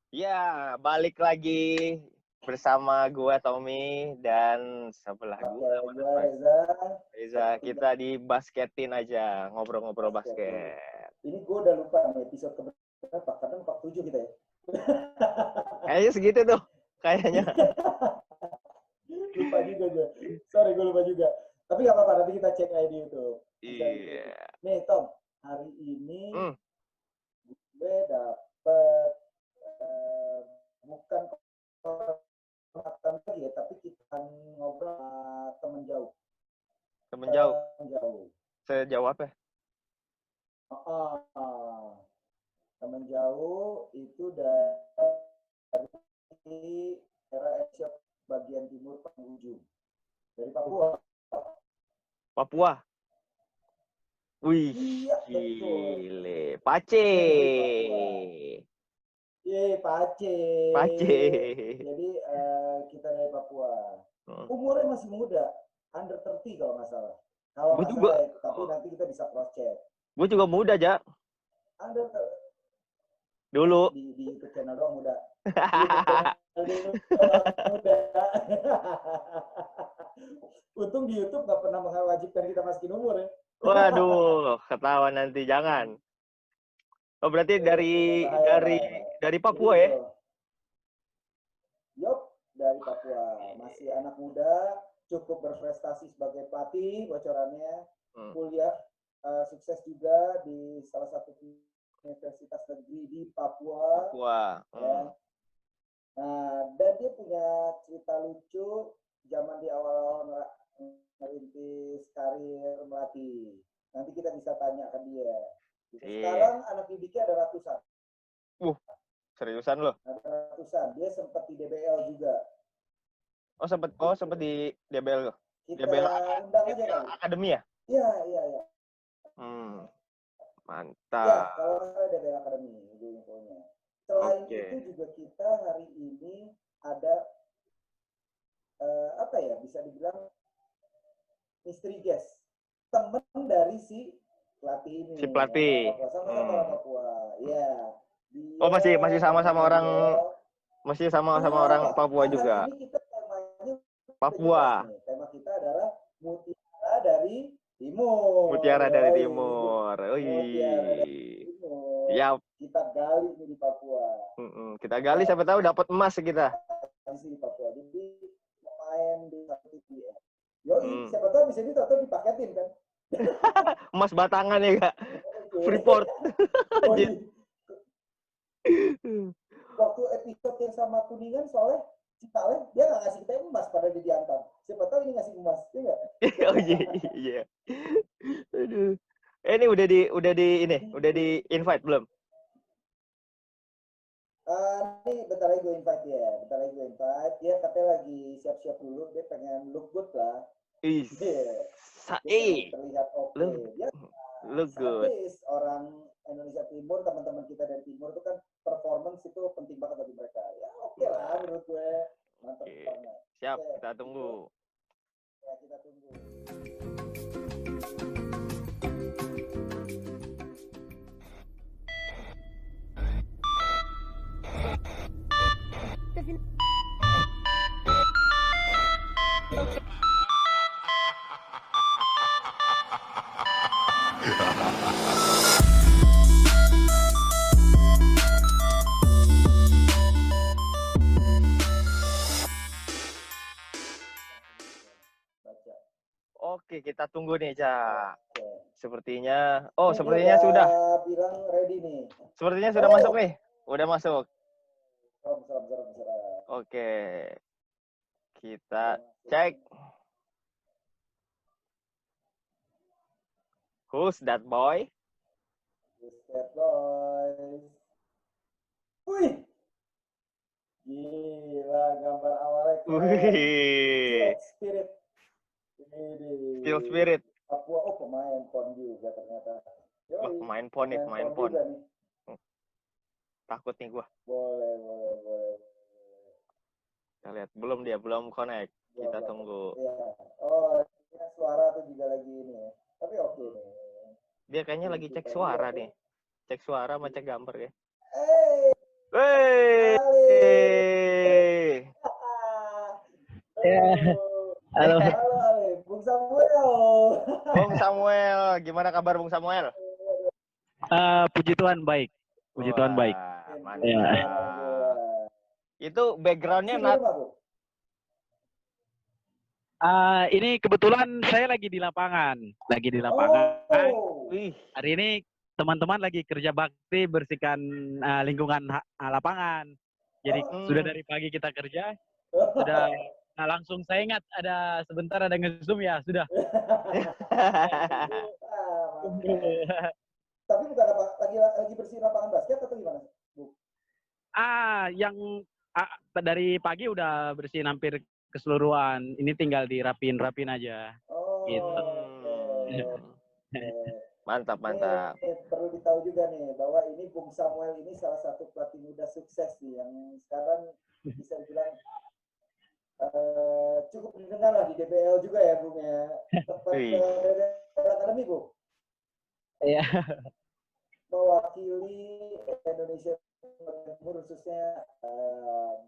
Ya, balik lagi bersama gua Tommy dan sebelah Oke, gua gue Reza. Reza. Kita di basketin aja, ngobrol-ngobrol Basket nih. basket. Ini gue udah lupa nih episode keberapa, karena 47 kita ya. Kayaknya segitu tuh, kayaknya. Lupa juga gue. Sorry, gue lupa juga. Tapi gak apa-apa, nanti kita cek ID itu. Bisa itu. Iya. Nih, Tom. Hari ini Hmm, gue dapet bukan kontak lagi ya, tapi kita ngobrol sama temen jauh. temen jauh. Temen jauh. Sejauh apa? Temen jauh itu dari era Asia bagian timur penghujung dari Papua. Papua. Wih, Iya betul. gile. Pace. Dari Papua. Pace. Pace. Jadi kita dari Papua. Hmm. Umurnya masih muda, under 30 kalau nggak salah. Kalau Gue nggak juga. salah ya, tapi nanti kita bisa cross check. Gue juga muda, Ja. Under Dulu. di YouTube channel doang muda. Di YouTube channel doang muda. Untung di YouTube nggak pernah mewajibkan kita masukin umur ya. Waduh, ketahuan nanti jangan. Oh, berarti dari Bahaya, dari bahaya, bahaya. dari Jadi Papua ya? itu, Yop, dari Papua. Masih anak muda, cukup berprestasi sebagai pelatih, bocorannya. Kuliah, sukses juga di salah satu universitas negeri di Papua. Papua. Ya. Nah, dan dia punya cerita lucu zaman di awal-awal merintis karir melatih. Nanti kita bisa tanya ke dia. Sekarang anak didiknya ada ratusan. Seriusan loh? Ada ratusan. Dia sempat di DBL juga. Oh sempet di DBL. Kita DBL, undang aja DBL kali. Academy ya? Iya. Ya, Mantap. kalau nggak ada DBL Academy itu infonya. Selain itu juga kita hari ini ada apa ya, bisa dibilang mystery guest, temen dari si pelatih ini. Si pelatih. Sama-sama orang Papua. Ya. Oh masih sama-sama orang, masih sama-sama orang Ya, Papua kan hari juga. ini kita temanya Papua. nih. Tema kita adalah Mutiara dari Timur. Mutiara dari Timur. Mutiara dari Timur. Ya. Kita gali nih di Papua. Kita gali siapa tahu dapat emas kita. Di Papua. Jadi main di satu TV ya. Yoi, siapa tahu bisa itu atau dipaketin kan. Emas batangan ya kak. Freeport. Waktu episode yang sama Kuningan soalnya Citalen dia nggak ngasih kita emas pada diantar. Siapa tahu ini ngasih emas, ya nggak? Oh iya. Aduh. Ini udah di invite belum? Ini bentar lagi gue invite ya. Dia katanya lagi siap-siap dulu. Dia pengen look good lah. Terlihat oke. Dia look good. Orang Indonesia Timur, teman-teman kita dari Timur itu kan performance itu penting banget bagi mereka. Ya oke lah menurut gue. Mantap banget. Siap, kita tunggu. Ya, kita tunggu. Oke, kita tunggu nih, Cak. Sepertinya sudah bilang ready nih. Sepertinya sudah masuk nih. Udah masuk. Oke. Kita cek. Who's that boy? Wih. Gila, gambar awalnya Spirit. Papua, pemain PON juga ternyata. Pemain PON. Takut nih gua. Boleh. Kita lihat, belum connect. Kita tunggu. Iya. Oh, suara tuh juga lagi ini ya. Tapi oke nih. Dia kayaknya lagi cek suara nih. Cek suara sama cek gambar ya. Wey. Ya, halo. Halo, Ale. Bung Samuel. Bung Samuel, gimana kabar Bung Samuel? Puji Tuhan baik. Puji Tuhan baik. Wah, Ya. mantap. Itu backgroundnya Sini rumah, Bu. Ini kebetulan saya lagi di lapangan. Lagi di lapangan. Oh. Wih, Hari ini teman-teman lagi kerja bakti bersihkan lingkungan lapangan. Jadi sudah dari pagi kita kerja, sudah langsung saya ingat ada sebentar ada nge-zoom ya, sudah. Tapi bukan apa lagi bersih lapangan basket atau gimana, Bu? Yang dari pagi udah bersihin hampir keseluruhan. Ini tinggal dirapin aja. Oh. Gitu. Mantap, Ini mantap. perlu ditahu juga nih bahwa ini Bung Samuel ini salah satu pelatih muda sukses nih yang sekarang bisa dibilang cukup didengar lah di DBL juga ya, Bung ya. Tepat Wih. DBL Academy, Bu. Iya. Mewakili Indonesia Timur, khususnya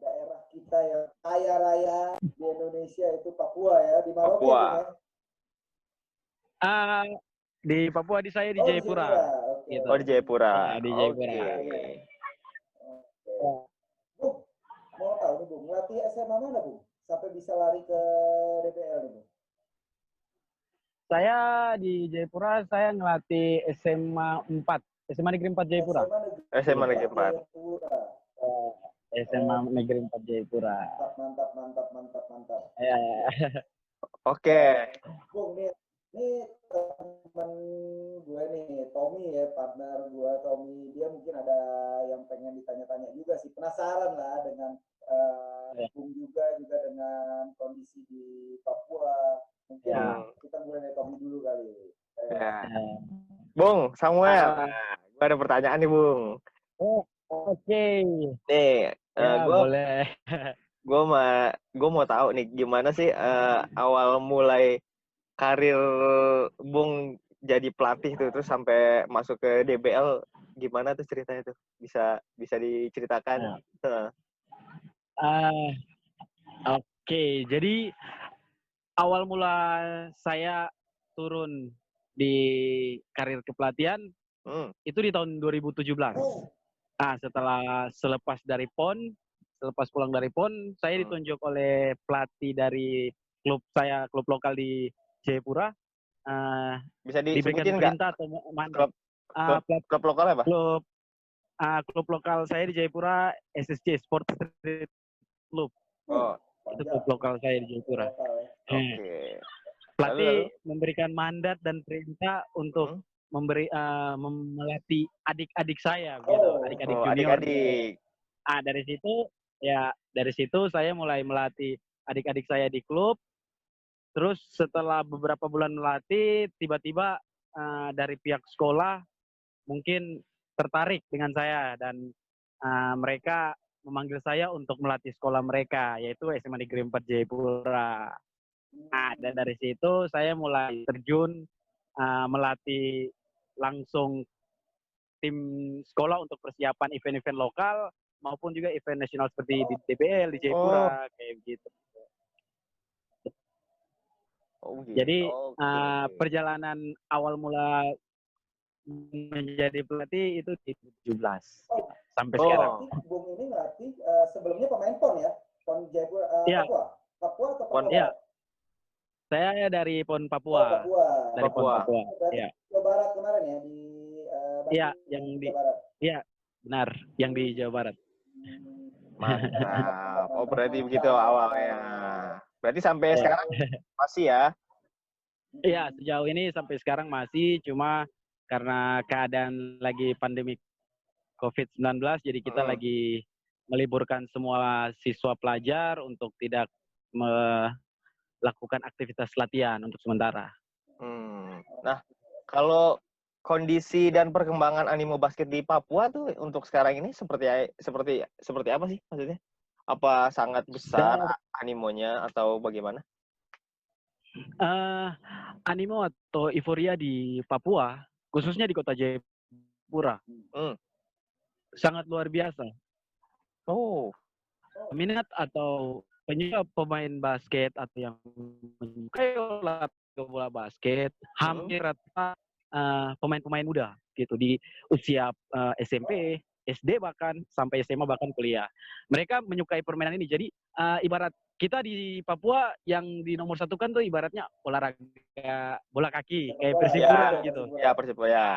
daerah kita yang kaya raya di Indonesia itu Papua ya, di Maroke. Papua. Ya, Di Papua di saya di Jayapura. Okay. Gitu. Oh, di Jayapura. Ya, di Jayapura. Oke. Bung, mau tahu nih, Bung, ngelatih SMA mana, Bung? Sampai bisa lari ke DBL nih, Bung? Saya di Jayapura, saya ngelatih SMA 4. SMA Negeri 4 Jayapura. SMA Negeri 4. SMA Negeri 4 Jayapura. Mantap. Ya. Oke. Bung, ini teman gue nih, Tommy ya, partner gue Tommy. Dia mungkin ada yang pengen ditanya-tanya juga sih. Penasaran lah dengan Bung juga dengan kondisi di Papua. Mungkin kita mulai dari Tommy dulu kali. Ya. Bung Samuel, gue ada pertanyaan nih, Bung. Oh, oke. Nih, boleh. Gue mau tahu nih gimana sih awal mulai karir Bung jadi pelatih tuh terus sampai masuk ke DBL, gimana tuh ceritanya tuh? Bisa diceritakan? Oke, jadi awal mula saya turun di karir kepelatihan itu di tahun 2017. Selepas pulang dari PON, saya ditunjuk oleh pelatih dari klub lokal di Jayapura. Bisa diberikan disebutin nggak? perintah atau mandat. Klub lokal apa? Klub lokal saya di Jayapura SSC Sport Street Club. Oh, itu klub lokal saya di Jayapura. Oke. Pelatih memberikan mandat dan perintah untuk melatih adik-adik saya, gitu, adik-adik junior. Adik-adik. Dari situ saya mulai melatih adik-adik saya di klub. Terus setelah beberapa bulan melatih, tiba-tiba dari pihak sekolah mungkin tertarik dengan saya dan mereka memanggil saya untuk melatih sekolah mereka, yaitu SMA Negeri 4 Jayapura. Dan dari situ saya mulai terjun melatih langsung tim sekolah untuk persiapan event-event lokal maupun juga event nasional seperti di DBL, di Jayapura, kayak gitu. Jadi perjalanan awal mula menjadi pelatih itu di 2017 sampai sekarang. Bung ini ngelatih sebelumnya pemain PON ya? PON Jayapura, Papua atau Papua? Iya. Saya dari PON Papua. Dari PON Papua. Iya. Jawa Barat kemarin ya di Iya, benar, yang di Jawa Barat. Mantap. Oh, berarti begitu awalnya. Berarti sampai sekarang masih ya? Iya, sejauh ini sampai sekarang masih, cuma karena keadaan lagi pandemi COVID-19, jadi kita lagi meliburkan semua siswa pelajar untuk tidak melakukan aktivitas latihan untuk sementara. Nah, kalau kondisi dan perkembangan animo basket di Papua tuh untuk sekarang ini seperti apa sih maksudnya? Apa sangat besar animonya atau bagaimana? Animo atau euforia di Papua, khususnya di kota Jayapura, sangat luar biasa. Oh, Peminat atau penyuka pemain basket atau yang menyukai olahraga bola basket hampir rata pemain-pemain muda gitu di usia SMP, SD bahkan sampai SMA bahkan kuliah. Mereka menyukai permainan ini. Jadi ibarat kita di Papua yang di nomor satu kan tuh ibaratnya olahraga bola kaki kayak Persipura ya, gitu. ya Persipura ya.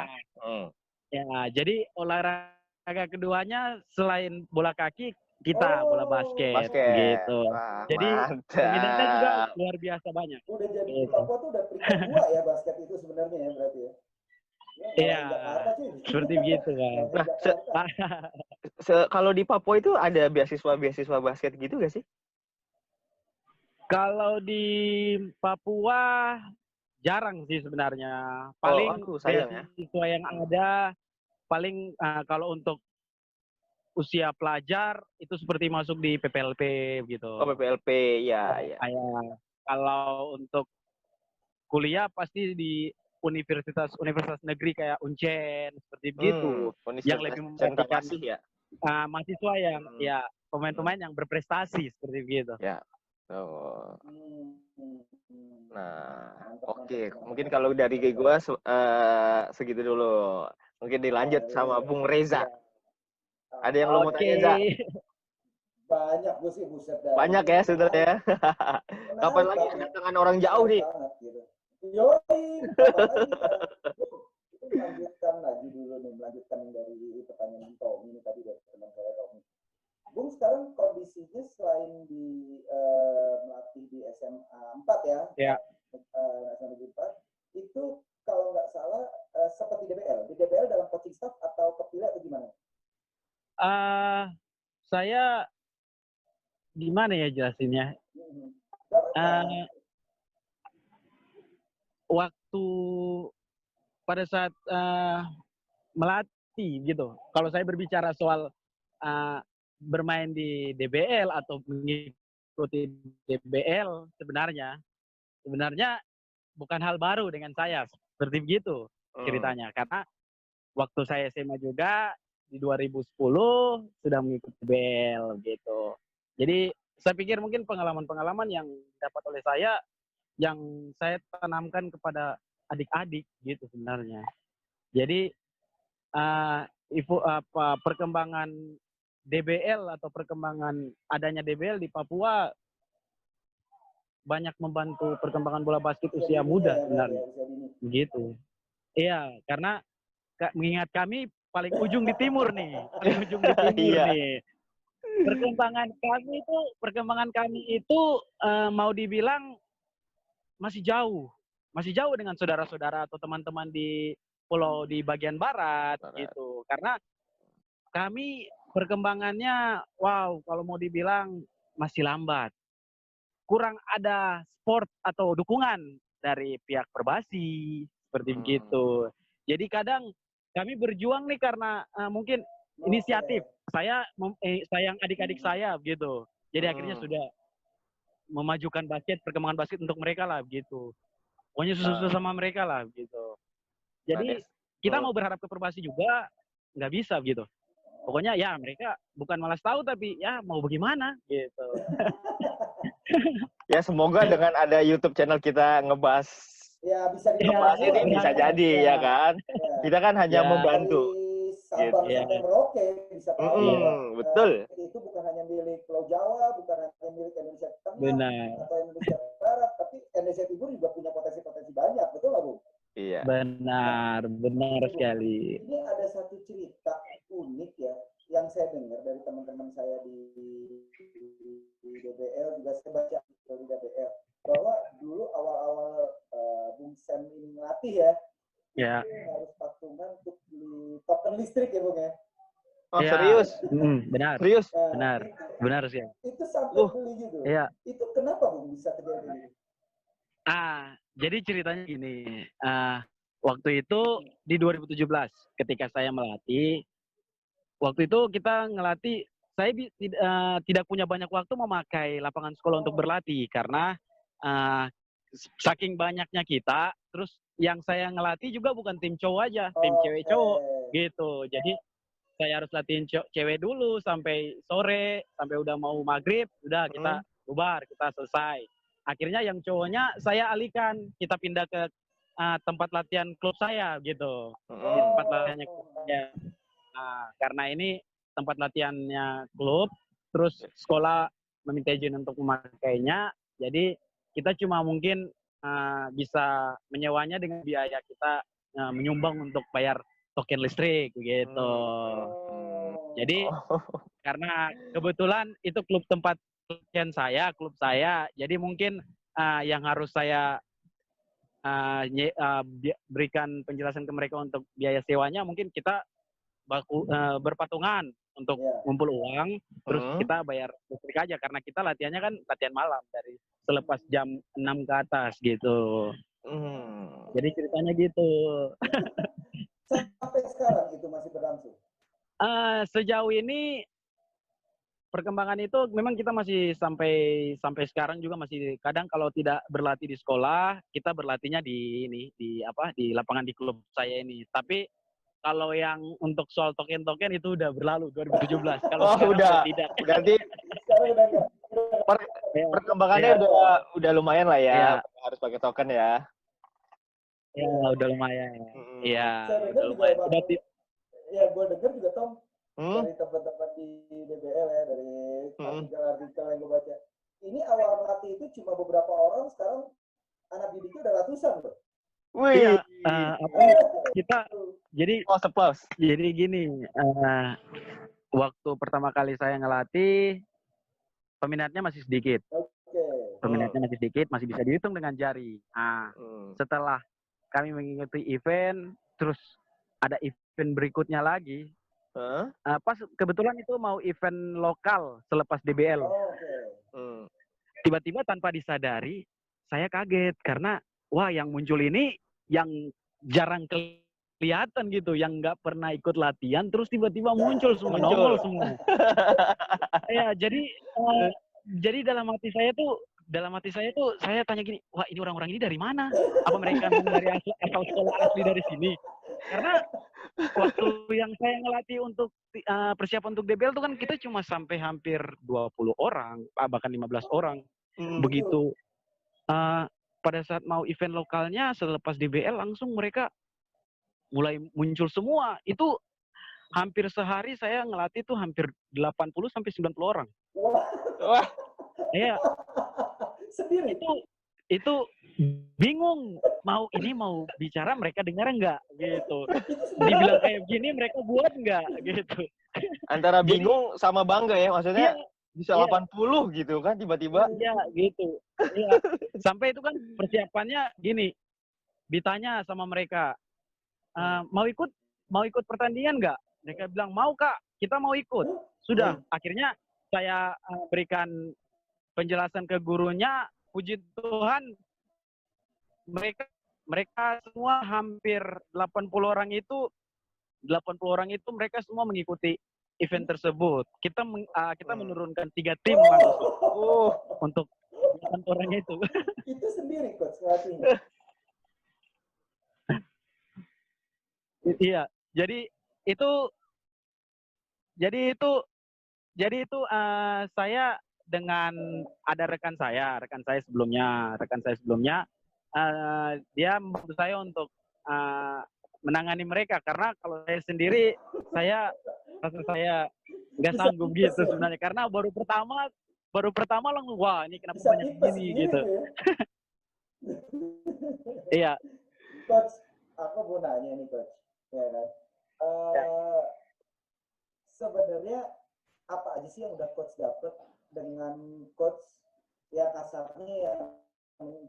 Ya, jadi olahraga keduanya selain bola kaki kita bola basket Basket. gitu. Wah, Jadi peminatnya juga mantap. luar biasa banyak. Udah jadi di Gitu. Papua tuh udah peringkat 2 ya basket itu sebenarnya ya berarti ya. Iya, seperti begitu kan. Nah, kalau di Papua itu ada beasiswa basket gitu gak sih? Kalau di Papua jarang sih sebenarnya. Paling sayang ya. beasiswa yang ada paling kalau untuk usia pelajar itu seperti masuk di PPLP gitu. Oh, PPLP, ya. Kayak kalau untuk kuliah pasti di universitas negeri kayak Uncen seperti begitu yang lebih memperhatikan ya. mahasiswa yang ya pemain-pemain yang berprestasi seperti begitu. Ya. Oh. Nah, oke. Mungkin kalau dari gue segitu dulu. Mungkin dilanjut sama Bung Reza. Ada yang lo mau tanya, Za? Banyak gue sih, buset dah. Banyak ya sebenarnya. Kapan lagi kedatangan orang jauh nih? Yoi, kapan lagi ya? Kita melanjutkan lagi dulu nih, melanjutkan dari pertanyaan Tommy ini tadi dari teman saya Tommy. Bung, sekarang kondisinya selain di melatih di SMA 4 ya? Ya. SMA 4, itu kalau nggak salah seperti DBL. Di DBL dalam coaching staff atau kepilih atau gimana? Saya gimana ya jelasinnya? Waktu pada saat melatih gitu. Kalau saya berbicara soal bermain di DBL atau mengikuti DBL sebenarnya bukan hal baru dengan saya. Seperti begitu ceritanya. Karena waktu saya SMA juga di 2010 sudah mengikuti DBL gitu. Jadi saya pikir mungkin pengalaman-pengalaman yang dapat oleh saya yang saya tanamkan kepada adik-adik gitu sebenarnya. Jadi perkembangan DBL atau perkembangan adanya DBL di Papua banyak membantu perkembangan bola basket usia muda sebenarnya. Begitu. Iya, karena mengingat kami paling ujung di timur nih. Perkembangan kami itu mau dibilang masih jauh dengan saudara-saudara atau teman-teman di pulau di bagian barat gitu. Karena kami perkembangannya kalau mau dibilang masih lambat. Kurang ada support atau dukungan dari pihak Perbasi seperti begitu. Jadi kadang kami berjuang nih karena mungkin inisiatif sayang adik-adik saya gitu. Jadi akhirnya sudah memajukan perkembangan basket untuk mereka lah gitu. Pokoknya susu sama mereka lah gitu. Jadi kita mau berharap ke Perbasi juga nggak bisa gitu. Pokoknya ya mereka bukan malas tahu tapi ya mau bagaimana gitu. Ya semoga dengan ada YouTube channel kita ngebahas ini bisa jadi ya kan. Kita kan hanya membantu. Sabang sampai Merauke bisa tahu betul. Itu bukan hanya milik Pulau Jawa, bukan hanya milik Indonesia Tengah atau Indonesia Barat, tapi Indonesia Timur juga punya potensi-potensi banyak, betul nggak, Bu? Iya. Benar sekali. Ini ada satu cerita unik ya yang saya dengar dari teman-teman saya di DBL, juga saya baca di DBL bahwa dulu awal-awal Bung Sam ini ngelatih ya. Harus patungan untuk beli token listrik ya, Bung ya. Oh, serius? Benar. Serius? Benar sih. Itu sampai beli gitu. Iya. Itu kenapa, Bung, bisa terjadi gitu? Jadi ceritanya gini. Waktu itu di 2017 ketika saya melatih, waktu itu kita ngelatih, saya tidak punya banyak waktu memakai lapangan sekolah untuk berlatih karena saking banyaknya kita, terus yang saya ngelatih juga bukan tim cowok aja, tim cewek cowok gitu. Jadi saya harus latihan cewek dulu sampai sore, sampai udah mau maghrib, udah kita bubar, kita selesai. Akhirnya yang cowoknya saya alihkan, kita pindah ke tempat latihan klub saya gitu. Tempat latihannya klub saya. Nah, karena ini tempat latihannya klub, terus sekolah meminta izin untuk memakainya, jadi kita cuma mungkin bisa menyewanya dengan biaya kita menyumbang untuk bayar token listrik gitu. Jadi karena kebetulan itu tempat latihan saya, klub saya, jadi mungkin yang harus saya berikan penjelasan ke mereka untuk biaya sewanya, mungkin kita berpatungan untuk ngumpul uang, terus kita bayar listrik aja karena kita latihannya kan latihan malam dari selepas jam 6 ke atas gitu. Jadi ceritanya gitu. Sampai sekarang itu masih berlangsung? Sejauh ini perkembangan itu memang kita masih sampai sekarang juga masih kadang kalau tidak berlatih di sekolah, kita berlatihnya di lapangan di klub saya ini. Tapi kalau yang untuk soal token-token itu udah berlalu 2017. Kalau udah. Tidak. Berarti perkembangannya udah lumayan lah ya. Harus pakai token ya. Ya, udah lumayan. Iya, udah lumayan. Ya, gue denger juga Tom dari teman-teman di DBL ya, dari artikel yang gue baca. Ini awal melatih itu cuma beberapa orang, sekarang anak didiknya udah ratusan loh. Iya, kita jadi jadi gini, waktu pertama kali saya ngelatih peminatnya masih sedikit. Peminatnya masih sedikit, masih bisa dihitung dengan jari. Setelah kami mengikuti event, terus ada event berikutnya lagi. Pas kebetulan itu mau event lokal selepas DBL. Tiba-tiba tanpa disadari, saya kaget karena wah yang muncul ini yang jarang kelihatan gitu, yang nggak pernah ikut latihan, terus tiba-tiba muncul semua, nongol semua. Ya, jadi dalam hati saya tuh saya tanya gini, wah ini orang-orang ini dari mana? Apa mereka dari asal sekolah asli dari sini? Karena waktu yang saya ngelatih untuk persiapan untuk DBL itu kan kita cuma sampai hampir 20 orang, bahkan 15 orang. Begitu pada saat mau event lokalnya selepas DBL langsung mereka mulai muncul semua. Itu hampir sehari saya ngelatih tuh hampir 80 sampai 90 orang. Wah. Iya. Sendiri. Itu bingung mau bicara mereka dengar enggak gitu. Dibilang kayak gini mereka buat enggak gitu. Antara bingung sama bangga ya, maksudnya bisa 80 gitu kan tiba-tiba. Iya gitu. Iya. Sampai itu kan persiapannya gini. Ditanya sama mereka, mau ikut pertandingan enggak? Mereka bilang mau Kak, kita mau ikut. Sudah, akhirnya saya berikan penjelasan ke gurunya. Puji Tuhan mereka semua hampir 80 orang itu mereka semua mengikuti event tersebut. Kita menurunkan 3 tim langsung untuk 8 orang itu. Itu sendiri coach ngelatihnya. Iya, jadi itu saya dengan ada rekan saya sebelumnya dia membantu saya untuk menangani mereka karena kalau saya sendiri saya nggak sanggup gitu sebenarnya karena baru pertama langsung wah ini kenapa banyak gini gitu. Iya. Coach, aku mau nanya nih coach, ya kan? Sebenarnya apa aja sih yang udah coach dapet dengan coach yang kasarnya yang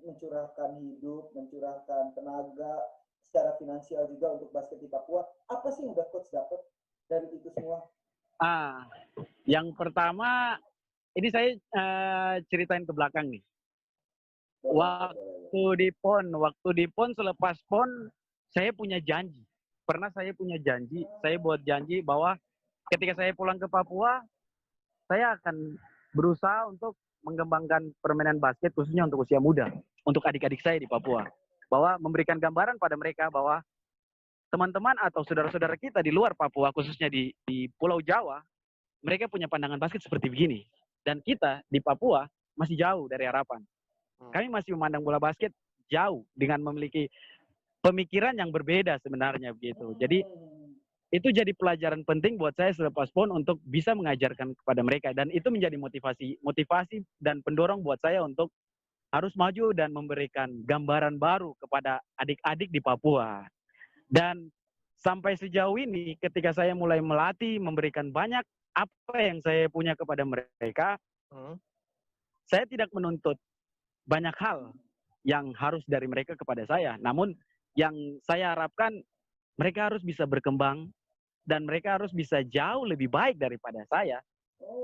mencurahkan hidup, mencurahkan tenaga, secara finansial juga untuk basket di Papua. Apa sih yang udah coach dapet dari itu semua? Yang pertama, ini saya ceritain ke belakang nih. Waktu di PON selepas PON, saya punya janji. Saya buat janji bahwa ketika saya pulang ke Papua, saya akan berusaha untuk mengembangkan permainan basket khususnya untuk usia muda, untuk adik-adik saya di Papua. Bahwa memberikan gambaran pada mereka bahwa teman-teman atau saudara-saudara kita di luar Papua, khususnya di Pulau Jawa, mereka punya pandangan basket seperti begini. Dan kita di Papua masih jauh dari harapan. Kami masih memandang bola basket jauh dengan memiliki pemikiran yang berbeda sebenarnya begitu. Jadi itu jadi pelajaran penting buat saya selepas PON untuk bisa mengajarkan kepada mereka, dan itu menjadi motivasi dan pendorong buat saya untuk harus maju dan memberikan gambaran baru kepada adik-adik di Papua. Dan sampai sejauh ini ketika saya mulai melatih, memberikan banyak apa yang saya punya kepada mereka, saya tidak menuntut banyak hal yang harus dari mereka kepada saya. Namun yang saya harapkan mereka harus bisa berkembang dan mereka harus bisa jauh lebih baik daripada saya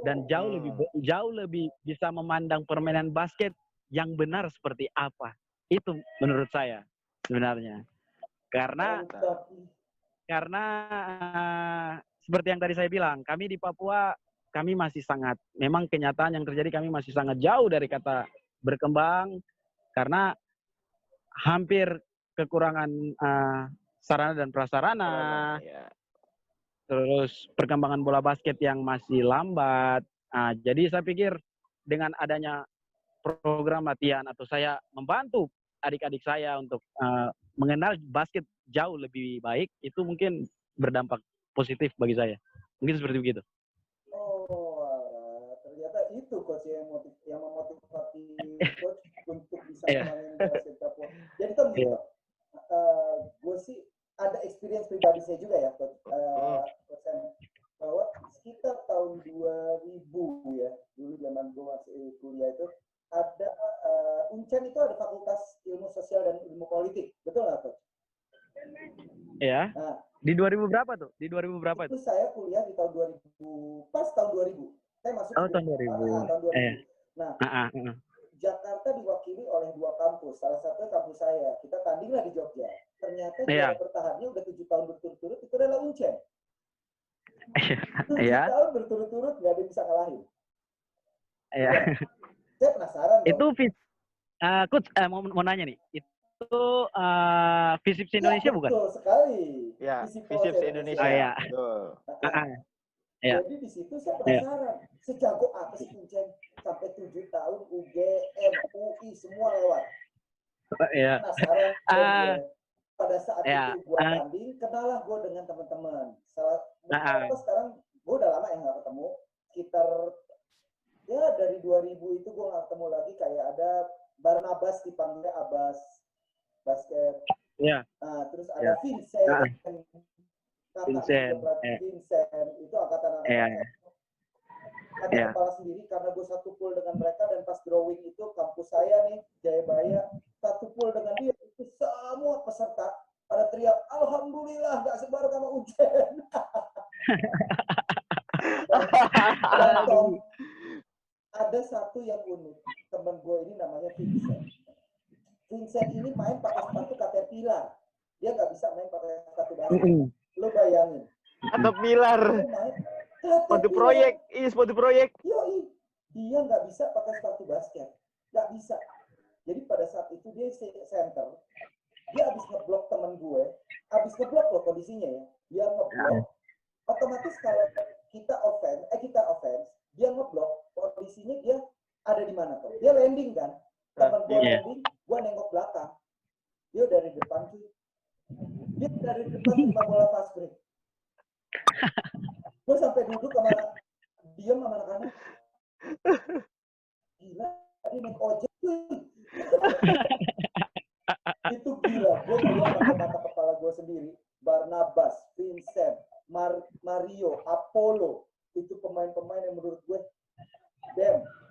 dan jauh lebih bisa memandang permainan basket yang benar seperti apa. Itu menurut saya sebenarnya. Karena seperti yang tadi saya bilang, kami di Papua kami masih sangat, memang kenyataan yang terjadi kami masih sangat jauh dari kata berkembang karena hampir kekurangan sarana dan prasarana, terus perkembangan bola basket yang masih lambat. Jadi saya pikir dengan adanya program latihan atau saya membantu adik-adik saya untuk mengenal basket jauh lebih baik, itu mungkin berdampak positif bagi saya. Mungkin seperti begitu. Ternyata itu coach yang memotivasi coach untuk bisa memainkan basket Papua. Jadi kan gitu, gue sih ada experience pribadi saya juga ya, coach, bahwa sekitar tahun 2000 ya, dulu zaman gue masih kuliah itu, ada Uncen itu ada Fakultas Ilmu Sosial dan Ilmu Politik, betul nggak, coach? Iya. Nah, di 2000 berapa tuh? Di 2000 berapa itu? Saya kuliah di tahun 2000, pas tahun 2000. Saya masuk tahun 2000. Tahun 2000. Nah, Jakarta diwakili oleh 2 kampus. Salah satunya kampus saya. Kita tandinglah di Jogja. Ternyata juara bertahannya udah 7 tahun berturut-turut itu adalah Uncen. 7 tahun berturut-turut nggak ada yang bisa ngalahin. Iya. Saya penasaran. Itu coach mau nanya nih. Itu Visips Indonesia ya, bukan? Betul sekali. Ya, Visips Indonesia. Iya. Jadi di situ saya penasaran, sejago apa sih Uncen sampai 7 tahun UGM, UI semua lewat. Penasaran. Pada saat itu gue tanding, kenalah gue dengan teman-teman. Sekarang gue udah lama nggak ketemu. Sekitar ya dari 2000 itu gue nggak ketemu lagi. Kayak ada Barnabas dipanggil Abbas basket. Terus ada Vincent. Vincent itu angkatan ada kepala sendiri karena gue satu pool dengan mereka, dan pas drawing itu kampus saya nih Jayabaya satu pool dengan dia, itu semua peserta pada teriak alhamdulillah gak sebar sama Uncen. Ada satu yang unik, temen gue ini namanya Vincent. Vincent ini main pakai sepatu Caterpillar, dia gak bisa main pakai sepatu basket. Lo bayangin. Caterpillar. Sepatu proyek. Sepatu proyek. Yoi. Dia nggak bisa pakai sepatu basket. Nggak bisa. Jadi pada saat itu dia center. Dia habis ngeblok teman gue. Habis ngeblok loh kondisinya ya. Dia ngeblok. Otomatis kalau kita offense, dia ngeblok. Kondisinya dia ada di mana tuh? Dia landing kan. Teman gue landing, gue nengok belakang. Dia dari depan tuh. Dia dari depan terima bola fast break. Gue sampai duduk diam sama anak-anak. Gila, dia naik ojek tuh. Itu gila. Gue melihat pakai mata kepala gue sendiri. Barnabas, Vincent, Mario, Apollo. Itu pemain-pemain yang menurut gue,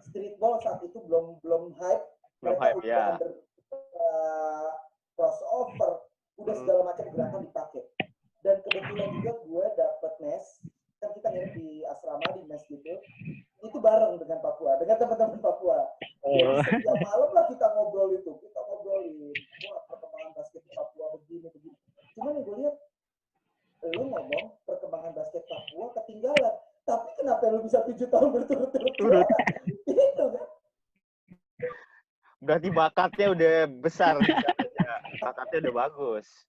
streetball saat itu belum hype. Mereka udah crossover. Udah segala macam gerakan dipakai. Dan kebetulan juga gue dapet mes, kan kita nginep di asrama di mes gitu, itu bareng dengan Papua, dengan teman-teman Papua. Jadi setiap malam lah kita ngobrolin, wah perkembangan basket Papua begini. Cuman yang gue lihat, lu ngomong perkembangan basket Papua ketinggalan, tapi kenapa lu bisa 7 tahun berturut-turut? Itu kan? Berarti bakatnya udah besar. Bakatnya udah bagus.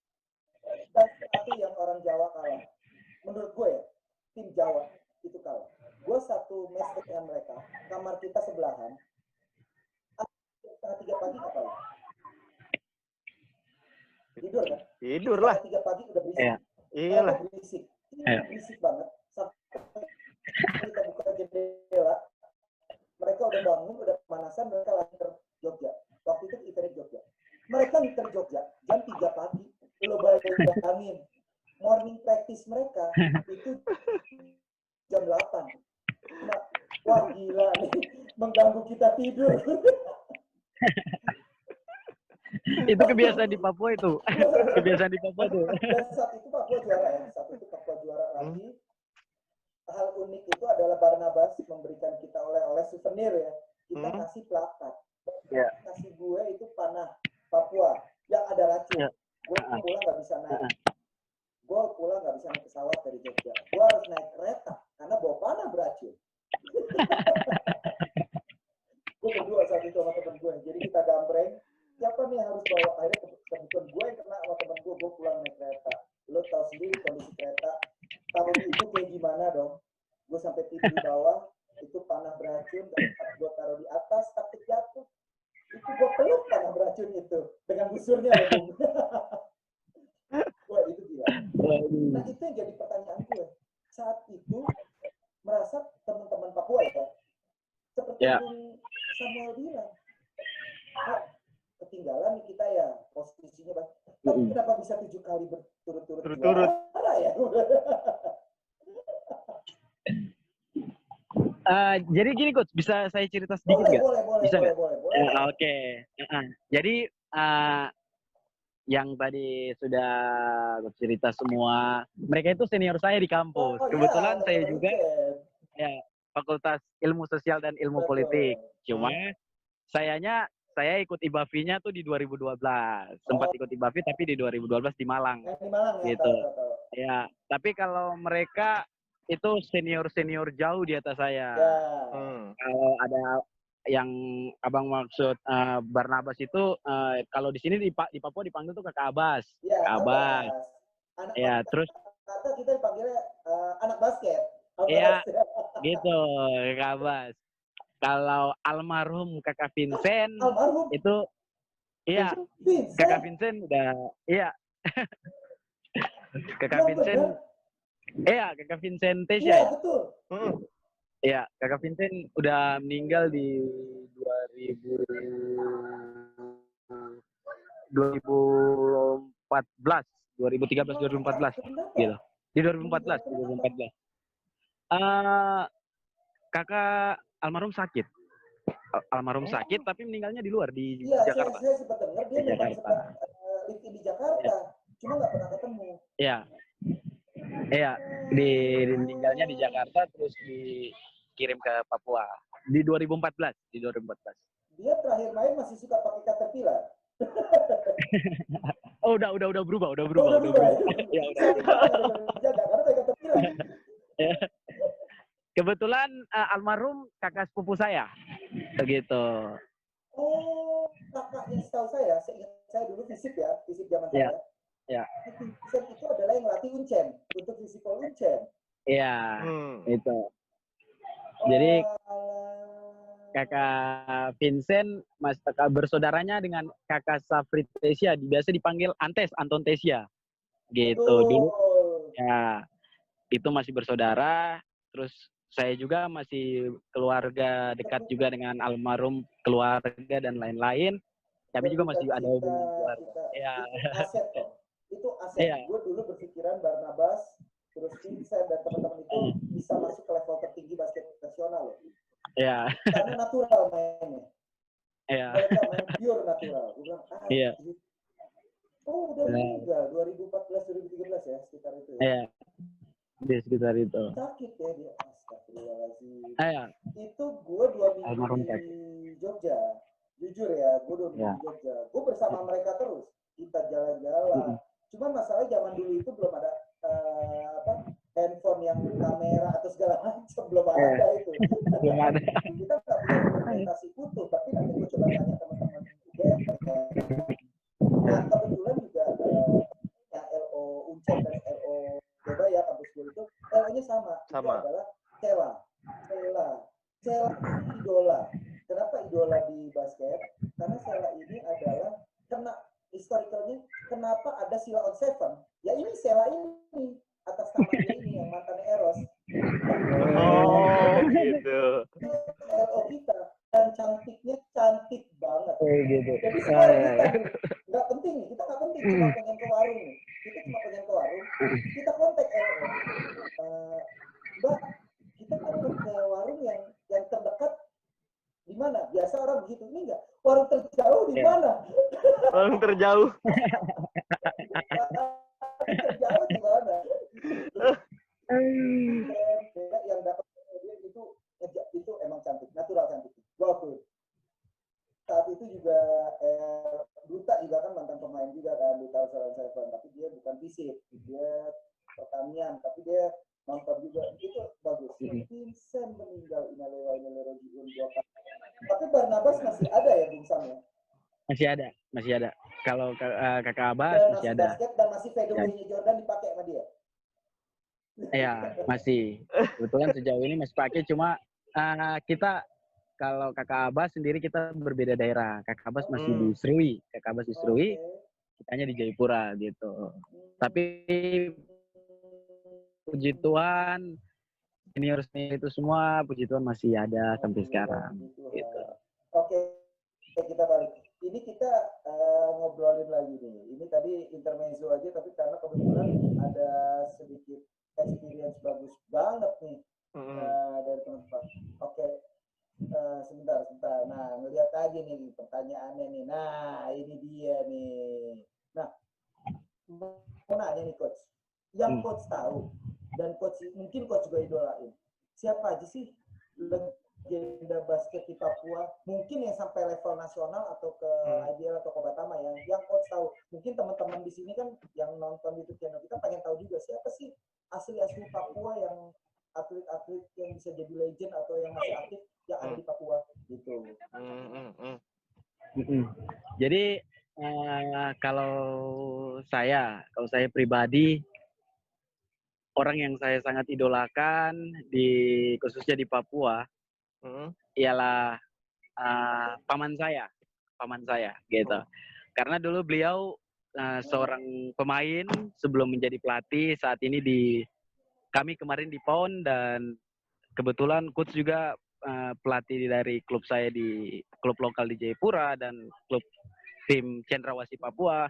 Dan satu orang Jawa kalah. Menurut gue ya, tim Jawa itu kalah. Gue satu match dengan mereka, kamar kita sebelahan. Setengah 3 pagi ngapain? Tidur kan? Tidur lah. Setengah 3 pagi udah berisik. Iya. Iyalah. Mereka berisik. Iya. Berisik banget. Sampai kita buka jendela, mereka udah bangun, udah pemanasan, mereka lagi ke Jogja. Waktu itu event Jogja. Mereka ngiter Jogja jam 3 pagi. Lo bayangin, morning practice mereka itu jam 8. Nah, wah gila nih, mengganggu kita tidur. Itu kebiasaan di Papua itu. Kebiasaan di Papua tuh. Dan saat itu Papua juara ya. Saat itu Papua juara lagi. Hal unik itu adalah Barnabas memberikan kita oleh-oleh souvenir ya. Kita kasih plakat. Ya. Kasih gue itu panah Papua yang ada racun. Ya. Gue pulang nggak bisa naik. Gue pulang nggak bisa naik pesawat dari Jogja. Gue harus naik kereta karena bawa panah beracun. Gue berdua saat itu sama temen gue. Jadi kita gambreng. Siapa nih yang harus bawa? Akhirnya kebetulan gue yang kena sama temen gue pulang naik kereta. Lo tahu sendiri kondisi kereta. Tahun itu kayak gimana dong? Gue sampai tidur di bawah. Itu panah beracun. Gue taruh di atas, takut jatuh. Itu gue peluk panah beracun itu dengan busurnya. Wah itu gila. Nah itu yang jadi pertanyaan gue. Saat itu merasa teman-teman Papua ya, seperti yang Samuel bilang, oh, ketinggalan nih kita ya posisinya, tapi kenapa bisa 7 kali berturut-turut juara ya? Jadi gini Coach, bisa saya cerita sedikit nggak? Bisa nggak? Boleh. Oke. Jadi yang tadi sudah cerita semua, mereka itu senior saya di kampus. Kebetulan saya juga ya Fakultas Ilmu Sosial dan Ilmu Politik. Cuma saya ikut IBAFI-nya tuh di 2012. Sempat ikut IBAFI tapi di 2012 di Malang. Di Malang gitu. Ya. Ya, tapi kalau mereka itu senior jauh di atas saya. Ya. Kalau ada yang abang maksud Barnabas itu kalau di sini di Papua dipanggil tuh Kakak Abbas. Ya, Kakak Abbas. Ya, terus kita dipanggilnya anak basket. Iya, gitu, Kakak Abbas. Kalau almarhum Kakak Vincent itu iya, Kakak Vincent udah iya. Kakak Vincent Kakak Vincent Tesya. Iya, betul. Iya, Kakak Vincent udah meninggal di 2013, 2014 gitu. Di 2014. Kakak almarhum sakit. Tapi meninggalnya di luar di Jakarta. Saya sempat dengar dia memang sempat di Jakarta, cuma nggak pernah ketemu. Iya, meninggalnya di Jakarta terus dikirim ke Papua di 2014. Dia terakhir main masih suka pakai Caterpillar. Oh, udah berubah. Ya, Ya, udah. Kebetulan almarhum kakak sepupu saya. Begitu. Oh, kakaknya setahu saya ingat saya dulu fisik zaman saya. Ya. Vincent itu adalah yang latih Uncen untuk fisikal Uncen. Iya, itu. Jadi kakak Vincent bersaudaranya dengan kakak Safri Tesya, biasa dipanggil Anton Tesya. Gitu dulu. Ya, itu masih bersaudara. Terus saya juga masih keluarga dekat juga dengan almarhum keluarga dan lain-lain. Kami juga masih ada hubungan keluarga. Ya. Itu aset. Gue dulu berpikiran Barnabas, terus Vincent dan teman-teman itu bisa masuk ke level tertinggi basket nasional loh. Iya. Karena natural mainnya. Iya. Mereka main pure natural. Gue bilang, iya. Oh, udah meninggal 2014 2013 ya, sekitar itu ya. Iya. Di sekitar itu. Sakit ya dia. Astagfirullahaladzim. Iya. Itu gue 2 minggu di Jogja. Jujur ya, gue 2 minggu di Jogja. Gue bersama mereka terus. Kita jalan-jalan. Cuman masalah zaman dulu itu belum ada handphone yang kamera atau segala macam, belum ada itu. Belum ada. Kita nggak punya dokumentasi utuh, tapi nanti gue coba tanya teman-teman UGM. Nah kebetulan juga LO Uncen dan LO idola di basket karena Sela ini adalah kena historicalnya kenapa ada Sila on Seven? Ya ini Sela ini atas nama dia ini yang mantannya Eros. Oh, gitu. LO kita dan cantiknya cantik banget. Gitu. Jadi sekarang kita nggak penting nih, kita nggak penting cuma pengen ke warung nih. Kita cuma pengen ke warung, kita kontak LO. Mbak, kita pengen ke warung yang terdekat di mana? Biasa orang begitu, ini enggak. Warung terjauh di mana? Orang terjauh. Terjauh di mana? Yang dapat itu emang cantik, natural cantik. Gua akui. Saat itu juga Duta juga kan mantan pemain juga kan Duta Seven, tapi dia bukan fisik, dia pertanian, tapi dia nonton juga itu bagus. Vincent meninggal inalewa rojiun 2 kali. Tapi Barnabas masih ada ya Bung Sam ya? Masih ada. Kalau Kakak Abbas Dan masih ada. Basket dan masih fadeaway-nya Jordan dipakai sama dia. Ya, masih. Kebetulan sejauh ini masih pakai, cuma kita kalau Kakak Abbas sendiri kita berbeda daerah. Kakak Abbas masih di Serui. Kakak Abbas di Serui, kitanya di Jayapura gitu. Tapi puji Tuhan, senior itu semua puji Tuhan masih ada sampai sekarang. Gitu. Oke, kita balik. Ini kita ngobrolin lagi nih. Ini tadi intermezzo aja, tapi karena kebetulan ada sedikit experience bagus banget nih dari teman-teman. Oke, sebentar. Nah, ngeliat aja nih pertanyaannya nih. Nah, ini dia nih. Nah, mau nanya nih coach. Yang coach tahu dan coach mungkin coach juga idolain. Siapa aja sih legenda basket di Papua? Mungkin yang sampai level nasional atau ke IBL atau ke Batama yang coach tahu. Mungkin teman-teman di sini kan yang nonton YouTube channel kita pengen tahu juga siapa sih asli Papua yang atlet-atlet yang bisa jadi legend atau yang masih aktif yang ada di Papua gitu. Jadi kalau saya pribadi orang yang saya sangat idolakan khususnya di Papua ialah paman saya gitu. Karena dulu beliau seorang pemain sebelum menjadi pelatih. Saat ini kami kemarin di PON dan kebetulan coach juga pelatih dari klub saya di klub lokal di Jayapura dan klub tim Cendrawasih Papua.